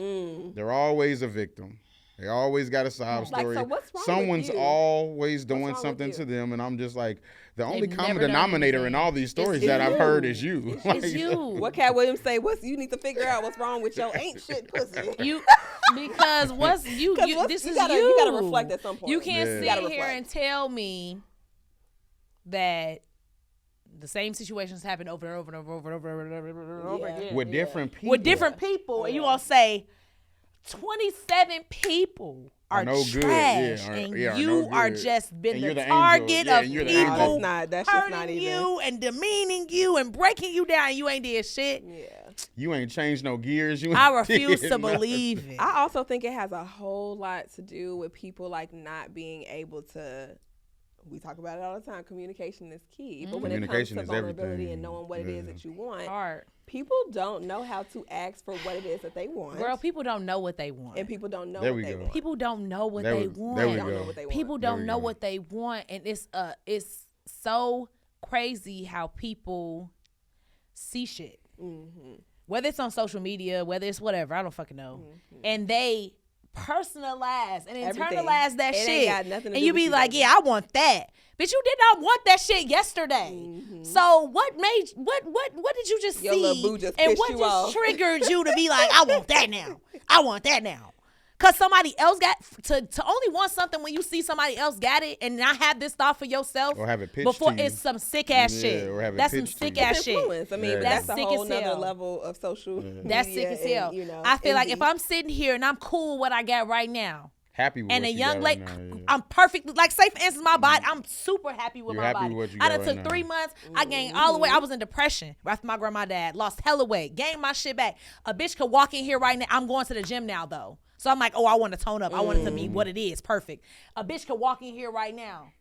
They're always a victim. They always got a sob story. So what's wrong Someone's with you? always doing something to them, and I'm just like, the only common never denominator in all these stories that I've heard is you. It's you. What Cat Williams say? You need to figure out what's wrong with your ain't shit pussy. Because this is you. You gotta reflect at some point. You can't sit here and tell me that the same situations happen over and over and over and over and over and over again with different people. With different people, and you gonna say 27 people are no trash, good. And you are just been the target of people that's hurting not even. you and demeaning you and breaking you down. And you ain't did shit. Yeah. You ain't changed no gears. I refuse to believe it. I also think it has a whole lot to do with people like not being able to we talk about it all the time. Communication is key. But when it comes to vulnerability and knowing what it is that you want, people don't know how to ask for what it is that they want. Girl, people don't know what they want. And people don't know what they want. People don't know what they want. People don't know what they want. And it's so crazy how people see shit. Whether it's on social media, whether it's whatever, I don't fucking know. And they personalize and internalize that shit. And you be like, yeah, I want that. Bitch, you did not want that shit yesterday. So what did you just Your see? little boo just and pissed what you just off. triggered you to be like, I want that now. I want that now. Cause somebody else got to only want something when you see somebody else got it and not have this thought for yourself. Or have it pitched before to you. it's some sick ass shit. Or have it that's some pitched to sick you. ass shit. Influence. I mean, That's that's a sick whole as nother hell. level of social media. That's sick as hell. And, you know, I feel like envy. if I'm sitting here and I'm cool with what I got right now, Happy with and what a you young got lady, right now, I'm perfectly, like, say for instance, my body, I'm super happy with You're my happy body. with what you I got done right took now. 3 months, I gained all the way, I was in depression after my grandma died, lost hella weight, gained my shit back. A bitch could walk in here right now, I'm going to the gym now though. So I'm like, oh, I want to tone up. I want it to be what it is, perfect. A bitch could walk in here right now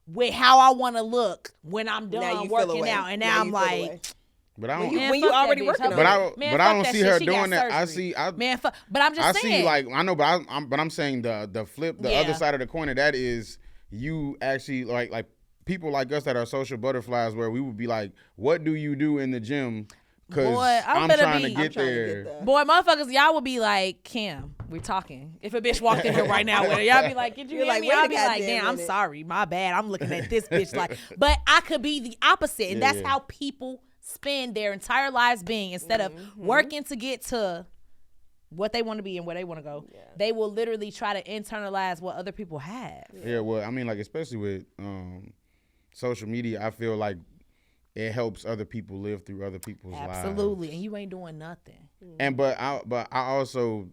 with how I want to look when I'm done working out. And now I'm like, but I don't. when you already working on it. But I don't see her doing that. I see. But I'm just saying. I see, like, I know, but I'm saying the flip, the other side of the coin of that is you actually like people like us that are social butterflies, where we would be like, what do you do in the gym? Because I'm trying to get there. Boy, motherfuckers, y'all would be like, Kim, we're talking. If a bitch walked in here right now with her, y'all be like, did you hear me? I'll be like, damn, I'm sorry. My bad. I'm looking at this bitch like. But I could be the opposite. And that's how people spend their entire lives being. Instead of working to get to what they want to be and where they want to go, they will literally try to internalize what other people have. Yeah, well, I mean, like, especially with social media, I feel like it helps other people live through other people's lives. Absolutely, and you ain't doing nothing. And but I also,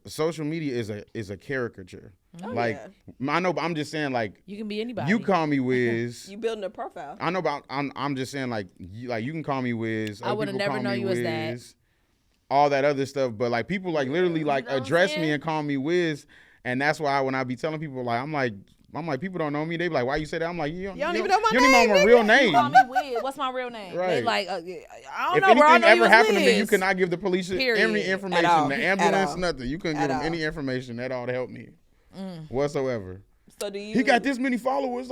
social media is a caricature. I know, but I'm just saying, like, you can be anybody. You call me Wiz. You building a profile. I know, but I'm just saying, like you can call me Wiz. I would have never known you as that. All that other stuff, but like people like literally like address me and call me Wiz, and that's why when I be telling people, like, I'm like people don't know me. They be like, why you say that? I'm like, you don't even know my name. You don't even know my real name. You call me Wiz. What's my real name? Right. They like, I don't if know. If anything ever happened to me, you cannot give the police any information, all. the ambulance, nothing. You couldn't give them any information at all to help me whatsoever. So do you? He got this many followers.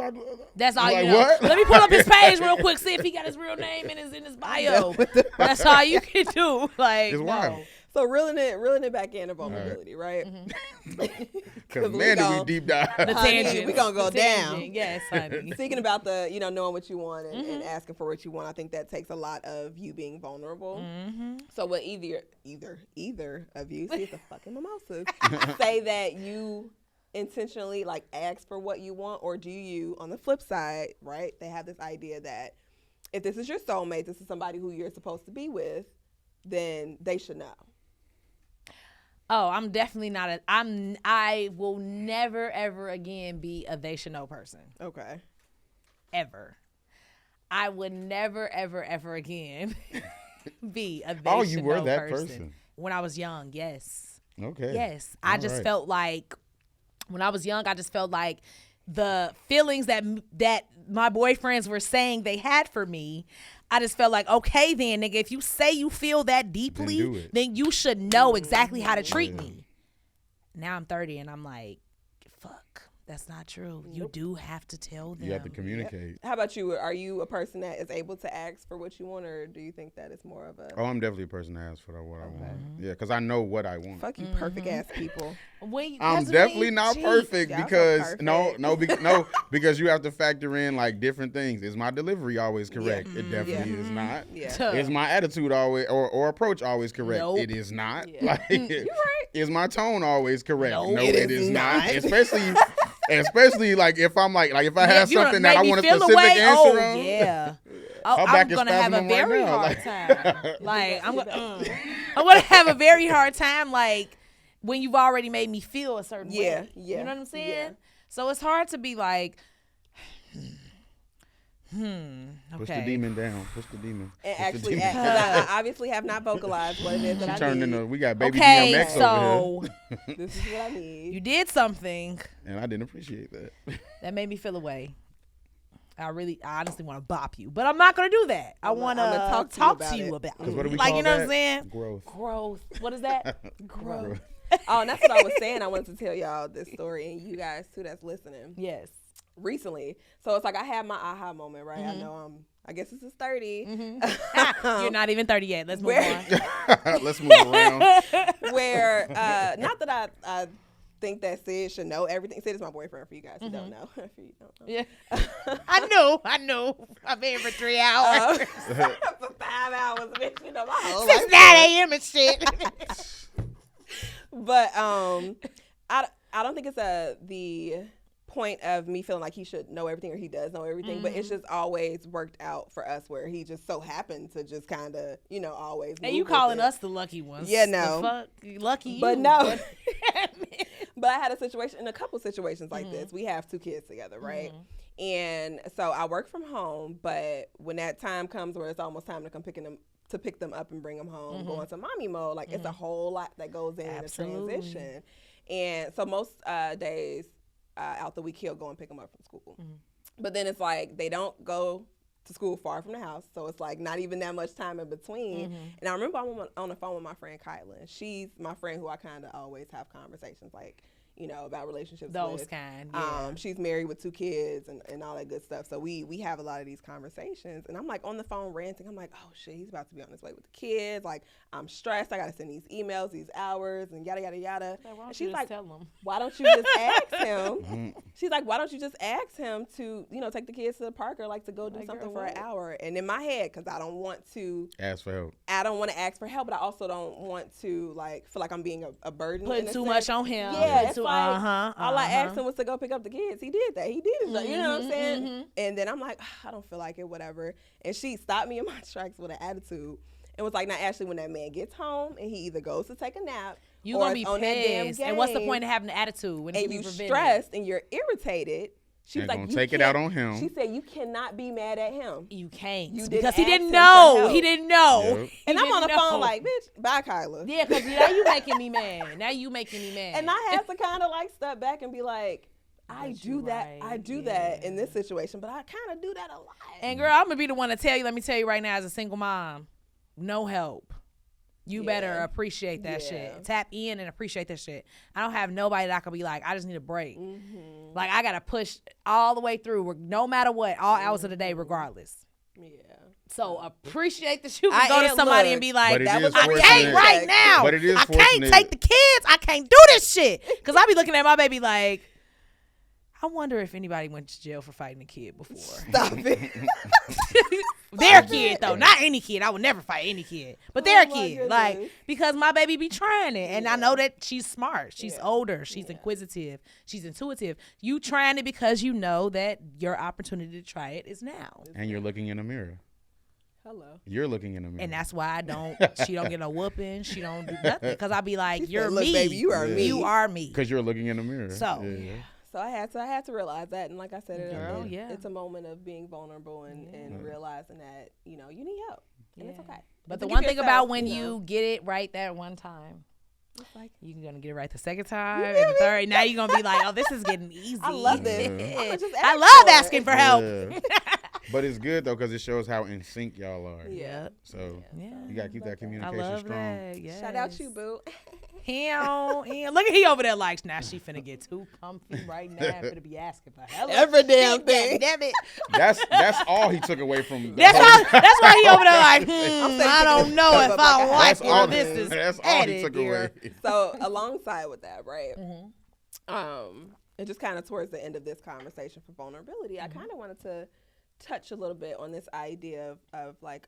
That's all like, you know. What? Let me pull up his page real quick, see if he got his real name in his bio. That's all you can do. Like, it's wild. So reeling it back into vulnerability, right? Because man, did we deep dive. The tangent. We gonna go down. Yes, honey. Speaking about the, knowing what you want and asking for what you want, I think that takes a lot of you being vulnerable. So what either of you, see, it's a fucking mimosas, say that you intentionally like ask for what you want, or do you, on the flip side, right? They have this idea that if this is your soulmate, this is somebody who you're supposed to be with, then they should know. Oh, I'm definitely not I will never ever again be a they should know person. Okay. Ever. I would never ever ever again be a they should know person. Oh, you were that person. When I was young, yes. Okay. Yes. I just felt like when I was young, I just felt like the feelings that my boyfriends were saying they had for me, I just felt like, okay, then, nigga, if you say you feel that deeply, then you should know exactly how to treat me. Now I'm 30 and I'm like, fuck, that's not true. You do have to tell them. You have to communicate. How about you? Are you a person that is able to ask for what you want, or do you think that it's more of a... Oh, I'm definitely a person that asks for what I want. Yeah, because I know what I want. Fuck you, perfect ass people. I'm definitely not perfect because because you have to factor in like different things. Is my delivery always correct? It definitely is not. Is my attitude always or approach always correct? Nope. It is not. You're right. Is my tone always correct? No, it is not. Especially like if I'm like if I have something that I want a specific answer on. Yeah. I'm gonna have a very hard time. Like I'm gonna have a very hard time. Like when you've already made me feel a certain way. Yeah. You know what I'm saying? Yeah. So it's hard to be like, Push the demon down. Push the demon. And Push the actually, demon. because I obviously have not vocalized what it is that I Turned need. into, we got baby Okay, DMX so over here. This is what I need. you did something And I didn't appreciate that. that made me feel away. I honestly want to bop you, but I'm not gonna do that. I want to talk to you about Because what do we like, call you know that? what I'm saying? Growth. What is that? Growth. Oh, and that's what I was saying. I wanted to tell y'all this story, and you guys too that's listening. Yes. Recently, so it's like I had my aha moment, right? I know I guess this is 30. You're not even 30 yet. Let's move on. Let's move around. Where not that I think that Sid should know everything. Sid is my boyfriend for you guys who don't know. If you don't know. Yeah. I know. I've been here for 3 hours. For 5 hours, bitch. You know my whole Since life. 9 a.m. and shit. But I don't think it's the point of me feeling like he should know everything or he does know everything, but it's just always worked out for us where he just so happened to just kind of, always. And you calling us the lucky ones. Yeah, no. The fuck? Lucky you. But no. But I had a couple situations like this. We have 2 kids together, right? And so I work from home, but when that time comes where it's almost time to come pick them up and bring them home, go into mommy mode, like it's a whole lot that goes in the transition. And so most days out the week he'll go and pick them up from school. But then it's like they don't go to school far from the house, so it's like not even that much time in between. And I remember I'm on the phone with my friend Kyla. She's my friend who I kind of always have conversations like, about relationships Those with. kind, yeah. She's married with 2 kids and all that good stuff. So we have a lot of these conversations. And I'm like on the phone ranting. I'm like, oh shit, he's about to be on his way with the kids. Like I'm stressed. I got to send these emails, these hours, and yada, yada, yada. Why and she's like, tell him? why don't you just ask him? She's like, why don't you just ask him to, take the kids to the park or like to go do something for an hour? And in my head, because I don't want to ask for help. I don't want to ask for help, but I also don't want to feel like I'm being a burden. Putting too much on him. Yeah, it's like, all I asked him was to go pick up the kids. He did that. He did it. You know what I'm saying? And then I'm like, I don't feel like it, whatever. And she stopped me in my tracks with an attitude and was like, now, Ashley, when that man gets home and he either goes to take a nap you or gonna be on that damn pissed. game, And what's the point of having an attitude when and you stressed and you're irritated? She's They're like, gonna take it out on him. She said, you cannot be mad at him. You can't. You because didn't he didn't ask him for know. help. He didn't know. Yep. And I'm on the know. phone like, bitch, bye, Kyla. Yeah, because now you making me mad. Now you making me mad. And I had to kind of like step back and be like, I do right. that in this situation, but I kind of do that a lot. And girl, I'm gonna be the one to tell you. Let me tell you right now, as a single mom, no help. You better appreciate that shit. Tap in and appreciate that shit. I don't have nobody that I can be like, I just need a break. Like I gotta push all the way through, no matter what, all hours of the day, regardless. Yeah. So appreciate that you can go to somebody and be like, But it is I can't right now. But it is I can't fortunate. take the kids. I can't do this shit. Because I be looking at my baby like, I wonder if anybody went to jail for fighting a kid before. Stop it. Their kid, though. Not any kid. I would never fight any kid. But their kid. goodness. Like, because my baby be trying it. And I know that she's smart. She's older. She's inquisitive. She's intuitive. You trying it because you know that your opportunity to try it is now. And you're looking in a mirror. Hello. You're looking in a mirror. And that's why she don't get no whooping. She don't do nothing. Because I be like, you're Look, me. baby, you are me. You are me. Because you're looking in a mirror. So. Yeah. So I had to realize that, and like I said, Girl, it's a moment of being vulnerable and realizing that you need help, and it's okay. But So the give one thing yourself, about when you get it right that one time, it's like, you're going to get it right the second time and the third. Now you're going to be like, oh, this is getting easy. I love this. I'ma just I ask love for it. asking for help. Yeah. But it's good though because it shows how in sync y'all are. Yeah. So Yeah. you gotta keep that I communication love strong. that. Yes. Shout out you, boo. Look at he over there like, now she finna get too comfy right now. I'm finna be asking for help. Every damn thing. Damn it. That's all he took away from. That's why he over there like, I don't know That's if I like That's all. this is That's all he added took here. away. So alongside with that, right? And just kind of towards the end of this conversation for vulnerability, I kind of wanted to touch a little bit on this idea of like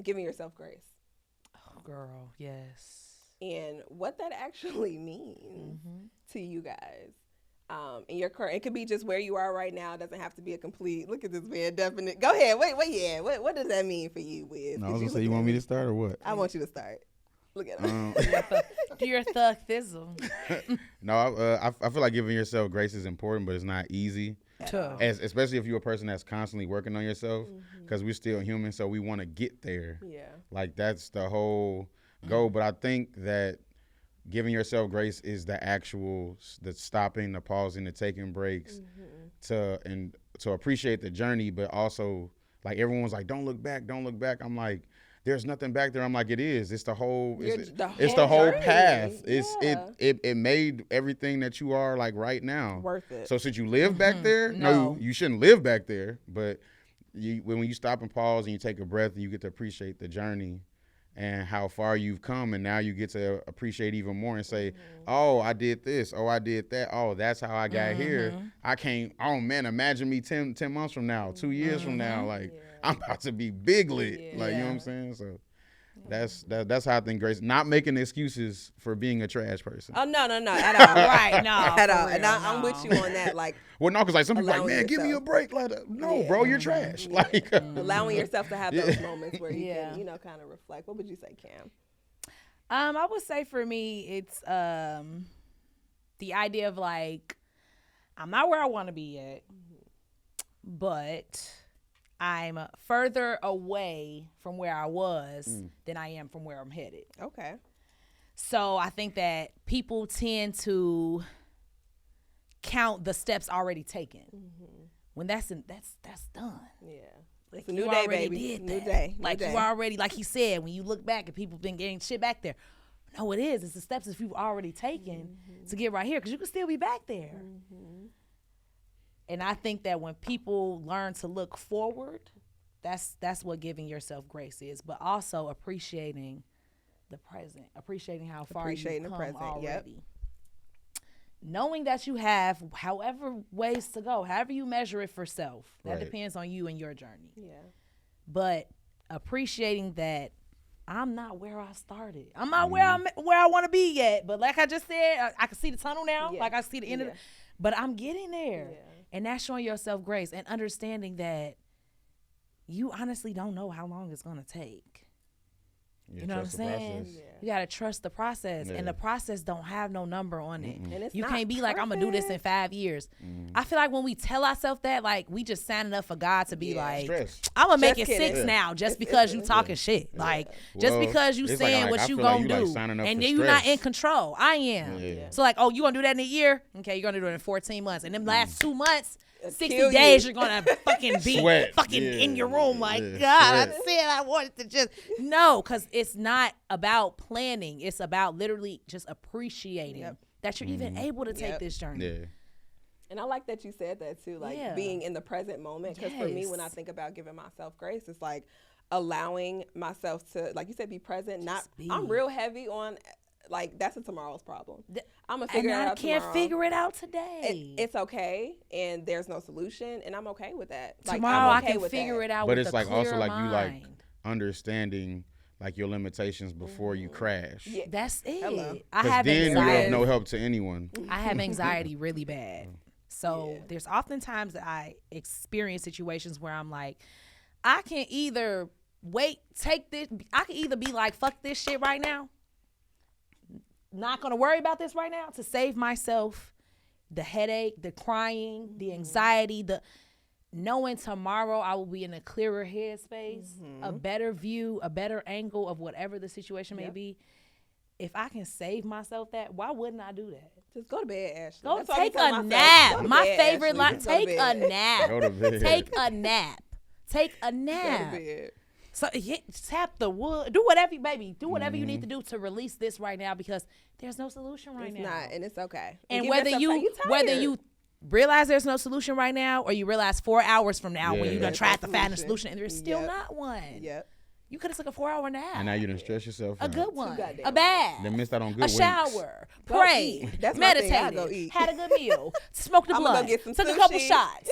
giving yourself grace. Oh, girl, yes. And what that actually means to you guys. In your current, it could be just where you are right now. It doesn't have to be a complete. Look at this man, definite. Go ahead. Wait. Yeah. What does that mean for you, Wiz? No, I was gonna say, you want me to start or what? I want you to start. Look at him. Do your thug thizzle. No, I feel like giving yourself grace is important, but it's not easy. Especially if you're a person that's constantly working on yourself, because we're still human, so we want to get there. Yeah. Like, that's the whole goal. But I think that giving yourself grace is the stopping, the pausing, the taking breaks, to appreciate the journey, but also, like, everyone's like, don't look back. I'm like, there's nothing back there. I'm like, it is. It's the whole. It's the whole path. It made everything that you are, like, right now worth it. So should you live back there? No, you shouldn't live back there. But when you stop and pause and you take a breath, you get to appreciate the journey and how far you've come, and now you get to appreciate even more and say, oh, I did this, oh, I did that, oh, that's how I got here. I can't, oh man, imagine me 10 months from now, 2 years from now, like, I'm about to be big lit, like, you know what I'm saying? So that's how I think grace, not making excuses for being a trash person. Oh, no, at all. Right, no. At all. And I'm with you on that, like. Well, no, because, like, some people are like, man, give me a break. Like, no, bro, you're trash. Like, allowing yourself to have those moments where you can, kind of reflect. What would you say, Cam? I would say for me, it's the idea of, like, I'm not where I want to be yet, but I'm further away from where I was than I am from where I'm headed. Okay. So I think that people tend to count the steps already taken when that's done. Yeah. Like, it's a new day, baby. New day. Like, you already, like he said, when you look back and people been getting shit back there. No, it is. It's the steps that you've already taken to get right here, because you can still be back there. And I think that when people learn to look forward, that's what giving yourself grace is, but also appreciating the present, appreciating how far you've come already. Yep. Knowing that you have however ways to go, however you measure it for self, that depends on you and your journey. Yeah. But appreciating that I'm not where I started. I'm not where I want to be yet. But like I just said, I can see the tunnel now. Yeah. Like, I see the end of it. But I'm getting there. Yeah. And that's showing yourself grace and understanding that you honestly don't know how long it's going to take. You know what I'm saying? Yeah. You got to trust the process. Yeah. And the process don't have no number on it. And you can't be like, I'm going to do this in 5 years. I feel like when we tell ourselves that, like, we just signing up for God to be like, I'm going to make it 6 now just because you talking shit. Like, just because you saying what you going to do. Like, and then you're not in control. I am. Yeah. So, like, oh, you going to do that in a year? Okay, you're going to do it in 14 months. And them last 2 months, 60 days, you're going to fucking be in your room. Like, God, I said I wanted to just. No, because it's not about planning. It's about literally just appreciating that you're even able to take this journey. Yeah. And I like that you said that too, like being in the present moment. Because for me, when I think about giving myself grace, it's like allowing myself to, like you said, be present. I'm real heavy on, like, that's a tomorrow's problem. I'm going to figure it out tomorrow. I can't figure it out today. It's okay, and there's no solution, and I'm okay with that. Like, tomorrow I can figure it out with a clear mind. But it's like also like you like understanding like your limitations before you crash. Yeah. That's it. Hello. I have then anxiety. You're of no help to anyone. I have anxiety really bad. So there's oftentimes that I experience situations where I'm like, I can either take this, I can either be like, fuck this shit right now, not gonna worry about this right now, to save myself the headache, the crying, the anxiety, the knowing tomorrow I will be in a clearer headspace, a better view, a better angle of whatever the situation may be. If I can save myself that, why wouldn't I do that? Just go to bed, Ashley. Go take a nap. My favorite line, take a nap. Go to bed. Take a nap. Take a nap. Go to bed. So tap the wood. Do whatever, baby. Do whatever you need to do to release this right now, because there's no solution right now. It's not, and it's okay. And whether you realize there's no solution right now, or you realize 4 hours from now when you done tried to find a solution and there's still not one. Yep. You could have took a 4-hour nap. And now you done stress yourself out. A good one. A bath. Then missed out on good A shower. Pray. Meditated. Had a good meal. Smoked the blunt. Took a couple shots.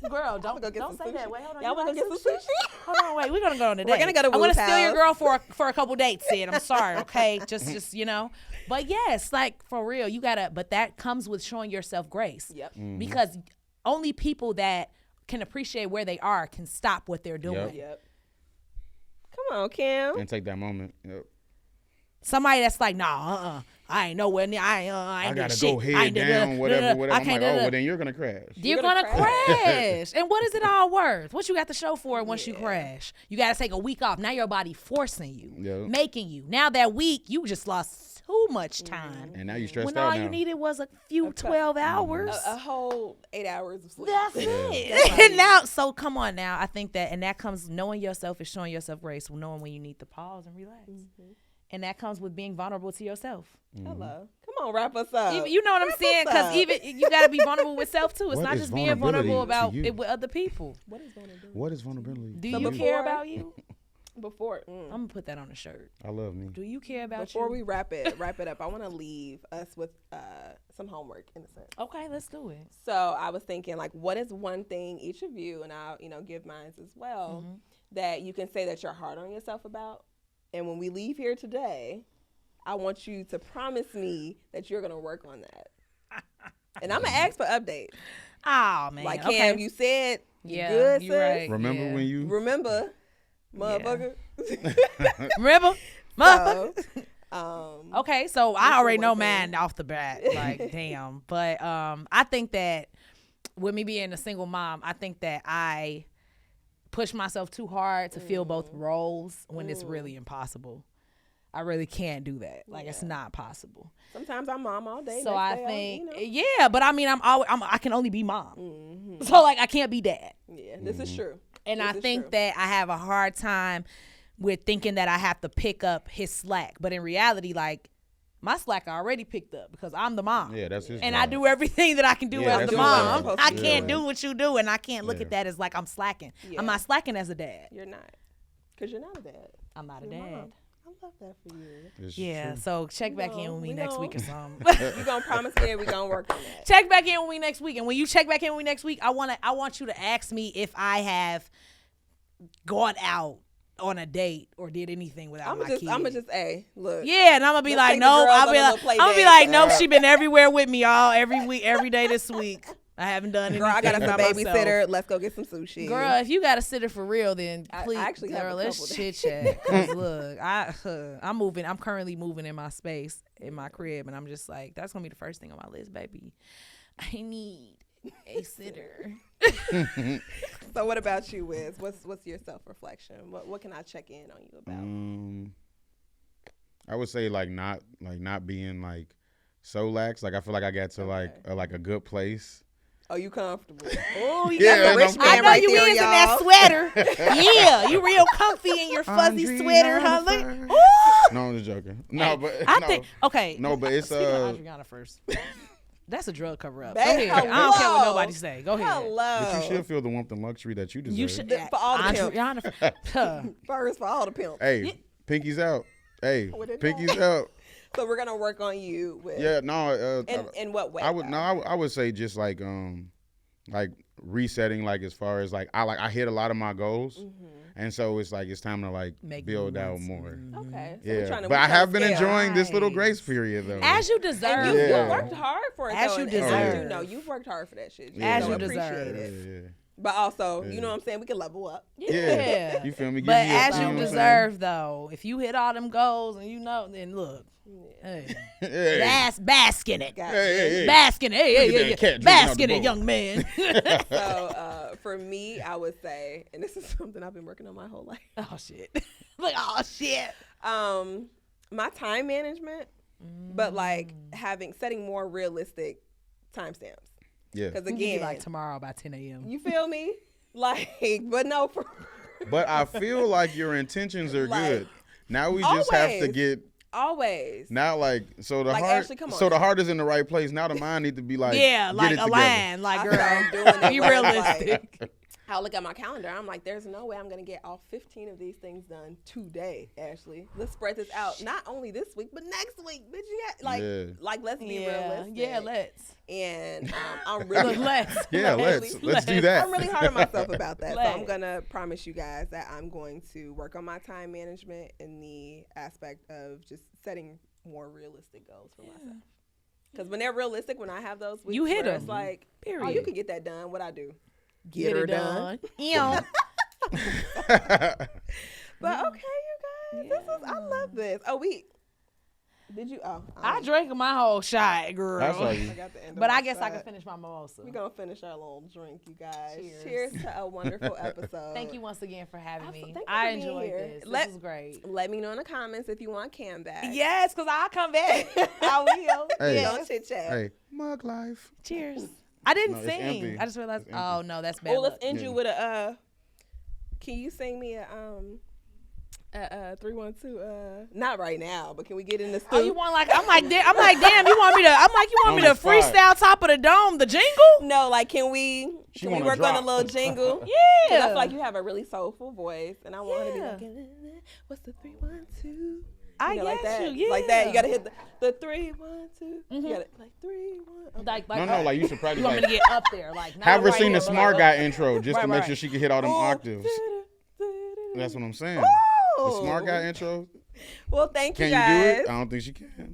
Girl, don't say that. Wait, hold on. Y'all want to go get some sushi? Hold on, wait. We're going to go on a date. We're going to go to I'm going to steal your house. girl for a couple dates, Sid. I'm sorry, okay? Just you know. But yes, like, for real, you got to, but that comes with showing yourself grace. Yep. Because only people that can appreciate where they are can stop what they're doing. Yep. Come on, Kim. And take that moment. Yep. Somebody that's like, nah, I ain't nowhere near. I ain't gotta shit. go head down, whatever. I'm like, well, then you're gonna crash. You're gonna crash. And what is it all worth? What you got to show for it once you crash? You got to take a week off. Now your body forcing you, making you. Now that week, you just lost too much time. And now you stressed when out. All you needed was a few 12 hours. A whole 8 hours of sleep. That's it. And now, so come on now. I think that comes knowing yourself is showing yourself grace, knowing when you need to pause and relax. And that comes with being vulnerable to yourself. Hello. Come on, wrap us up. You know what I'm saying? Because even you got to be vulnerable with self, too. It's What not is just being vulnerable about vulnerability to you? it with other people. What is vulnerability? Do to you care about you? Before I'm going to put that on a shirt. I love me. Do you care about Before you? we wrap it up, I want to leave us with some homework in a sense. Okay, let's do it. So I was thinking, like, what is one thing each of you, and I'll give mine as well, that you can say that you're hard on yourself about? And when we leave here today, I want you to promise me that you're going to work on that. And I'm going to ask for updates. Oh, man. Like, Cam, you said you good, sis. Right. Remember when you... Remember, motherfucker. Remember? Motherfucker. So, okay, so I already know mine off the bat. Like, damn. But I think that with me being a single mom, I think that I push myself too hard to fill both roles when it's really impossible. I really can't do that. Like, it's not possible. Sometimes I'm mom all day. So I think, but I mean, I can only be mom. So, like, I can't be dad. Yeah, this is true. And I think that I have a hard time with thinking that I have to pick up his slack. But in reality, like, my slack I already picked up because I'm the mom. Yeah, that's his And job. I do everything that I can do as that's the his mom. job. I can't do what you do, and I can't look at that as like I'm slacking. Yeah. I'm not slacking as a dad. You're not. Because you're not a dad. I'm not a You're dad. mom. I love that for you. It's Yeah, true. so check back in with me next week or something. You're going to promise me we're going to work on that. Check back in with me next week. And when you check back in with me next week, I want you to ask me if I have gone out on a date or did anything without my kid. I'm going to just, look. Yeah, and I'm going to be Let's like, take the no. girls I'm on a little play going to be date. like, nope, she been everywhere with me every week, every day this week. I haven't done anything. Girl, I got us a by myself. babysitter. Let's go get some sushi. Girl, if you got a sitter for real, then please, I actually have a let's couple chit chat. 'Cause look, I'm moving. I'm currently moving in my space in my crib, and I'm just like, that's gonna be the first thing on my list, baby. I need a sitter. So what about you, Wiz? What's your self-reflection? What can I check in on you about? I would say not being like so lax. Like I feel like I got to like a good place. Oh, you comfortable? Oh, you Yeah, got the rich I'm man. I know right you there, is in y'all. that sweater. Yeah, you real comfy in your fuzzy sweater, huh? Look. Ooh. No, I'm just joking. No, but I no. think okay. No, but it's Speaking of Adriana first. That's a drug cover up. Go Babe, ahead. I don't care what hello. nobody say. Go ahead. Hello. But you should feel the warmth and luxury that you deserve. You should For all the pimps. Adriana. Huh. First, for all the pimps. Hey, pinkies out. Hey, With it pinkies all. out. So we're gonna work on you with. Yeah, no. In what way? I would say just like resetting, like as far as like I hit a lot of my goals, and so it's like it's time to like build out more. Okay. So Yeah, but I have been enjoying this little grace period though. As you deserve. And you Yeah. worked hard for it. As though, you and deserve. I do know you've worked hard for that shit. As So you appreciate deserve. it. But also, you know what I'm saying? We can level up. Yeah. You feel me? Give But me a- as know you what I'm deserve, though, if you hit all them goals and you know, then look. Hey. saying? Hey. Bask in it. Hey. Bask in it. Hey, Look at hey, that cat hey. drinking Bask out the in it, bowl. young man. So for me, I would say, and this is something I've been working on my whole life. Oh, shit. Look, oh, shit. My time management, but like setting more realistic timestamps. Yeah. Because You can be again, like tomorrow by 10 a.m. you feel me? Like, but no, But I feel like your intentions are Like, good. Now we just have to always. get always. now the Like, heart. Ashley, come on so the now. heart is in the right place. Now the mind need to be like Yeah, get like it a together. line. Like, I girl, started doing it be where it's realistic. like, I'll look at my calendar. I'm like, there's no way I'm going to get all 15 of these things done today, Ashley. Let's spread this out. Not only this week, but next week. Bitch, like let's be realistic. Yeah, let's. And I'm really Let's. Yeah, let's do that. I'm really hard on myself about that. So I'm Let's. going to promise you guys that I'm going to work on my time management in the aspect of just setting more realistic goals for myself. Because when they're realistic, when I have those weeks You hit where 'em. it's like, Period. oh, you can get that done. What I do? Get her done. Ew. But okay, you guys, I love this. Oh, Did you? Oh, I drank my whole shot, girl. That's why you. I got the end of But my I guess I shot. can finish my mimosa. We're going to finish our little drink, you guys. Cheers. Cheers to a wonderful episode. Thank you once again for having me. Thank you I for being enjoyed here. this. This was great. Let me know in the comments if you want Kam back. Yes, because I'll come back. I will. Hey. Yes. Don't chit chat. Hey, mug life. Cheers. I didn't No, it's sing. empty. I just realized. It's empty. Oh, no, that's bad. Well, let's luck. end you Yeah. with a, can you sing me a 312, not right now, but can we get in the Oh, studio? you want like I'm like damn you want me to On to the spot. freestyle top of the dome the jingle? No, like can we wanna work on a drop. little jingle? 'Cause Yeah. I feel like you have a really soulful voice, and I want her to be Yeah. like, what's the 312? I You know, like get that. you. Yeah. Like that. You gotta hit the 312. You gotta like 312. like No, like you should practice. you want me Like, to get up there like not have her right sing here, the but smart like, guy intro just to Right, make right. sure she can hit all them octaves. That's what I'm saying. The smart guy intro. Well, thank you Can you do guys it? I don't think she can.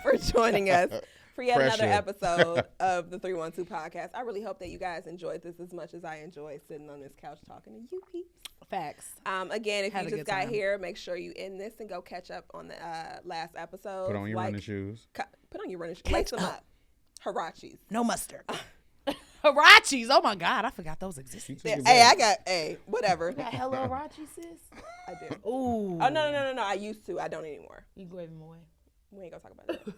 for joining us for yet another Pressure. episode of the 312 podcast. I really hope that you guys enjoyed this as much as I enjoyed sitting on this couch talking to you peeps. Facts. Again, if Had you a just good got time. here, make sure you end this and go catch up on the last episode. Put on your running shoes. Put on your running shoes. Lace them up. Harachis. No mustard. Harachis. Oh my God, I forgot those existed. She took it Hey, back. whatever. Got hello Harachi, sis. I do. Ooh. Oh, no. I used to. I don't anymore. You gave him away. We ain't gonna talk about that.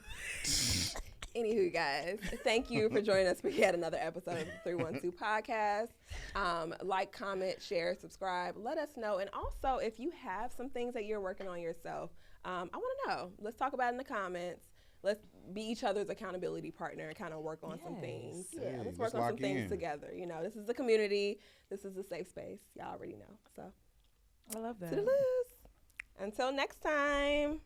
Anywho, guys, thank you for joining us for yet another episode of the 312 podcast. Like, comment, share, subscribe. Let us know. And also, if you have some things that you're working on yourself, I want to know. Let's talk about it in the comments. Let's be each other's accountability partner and kind of work on some things. Yes. Yeah, Hey, let's let's work on some lock things in. together. You know, this is the community. This is a safe space. Y'all already know. So, I love that. toodaloo. Until next time.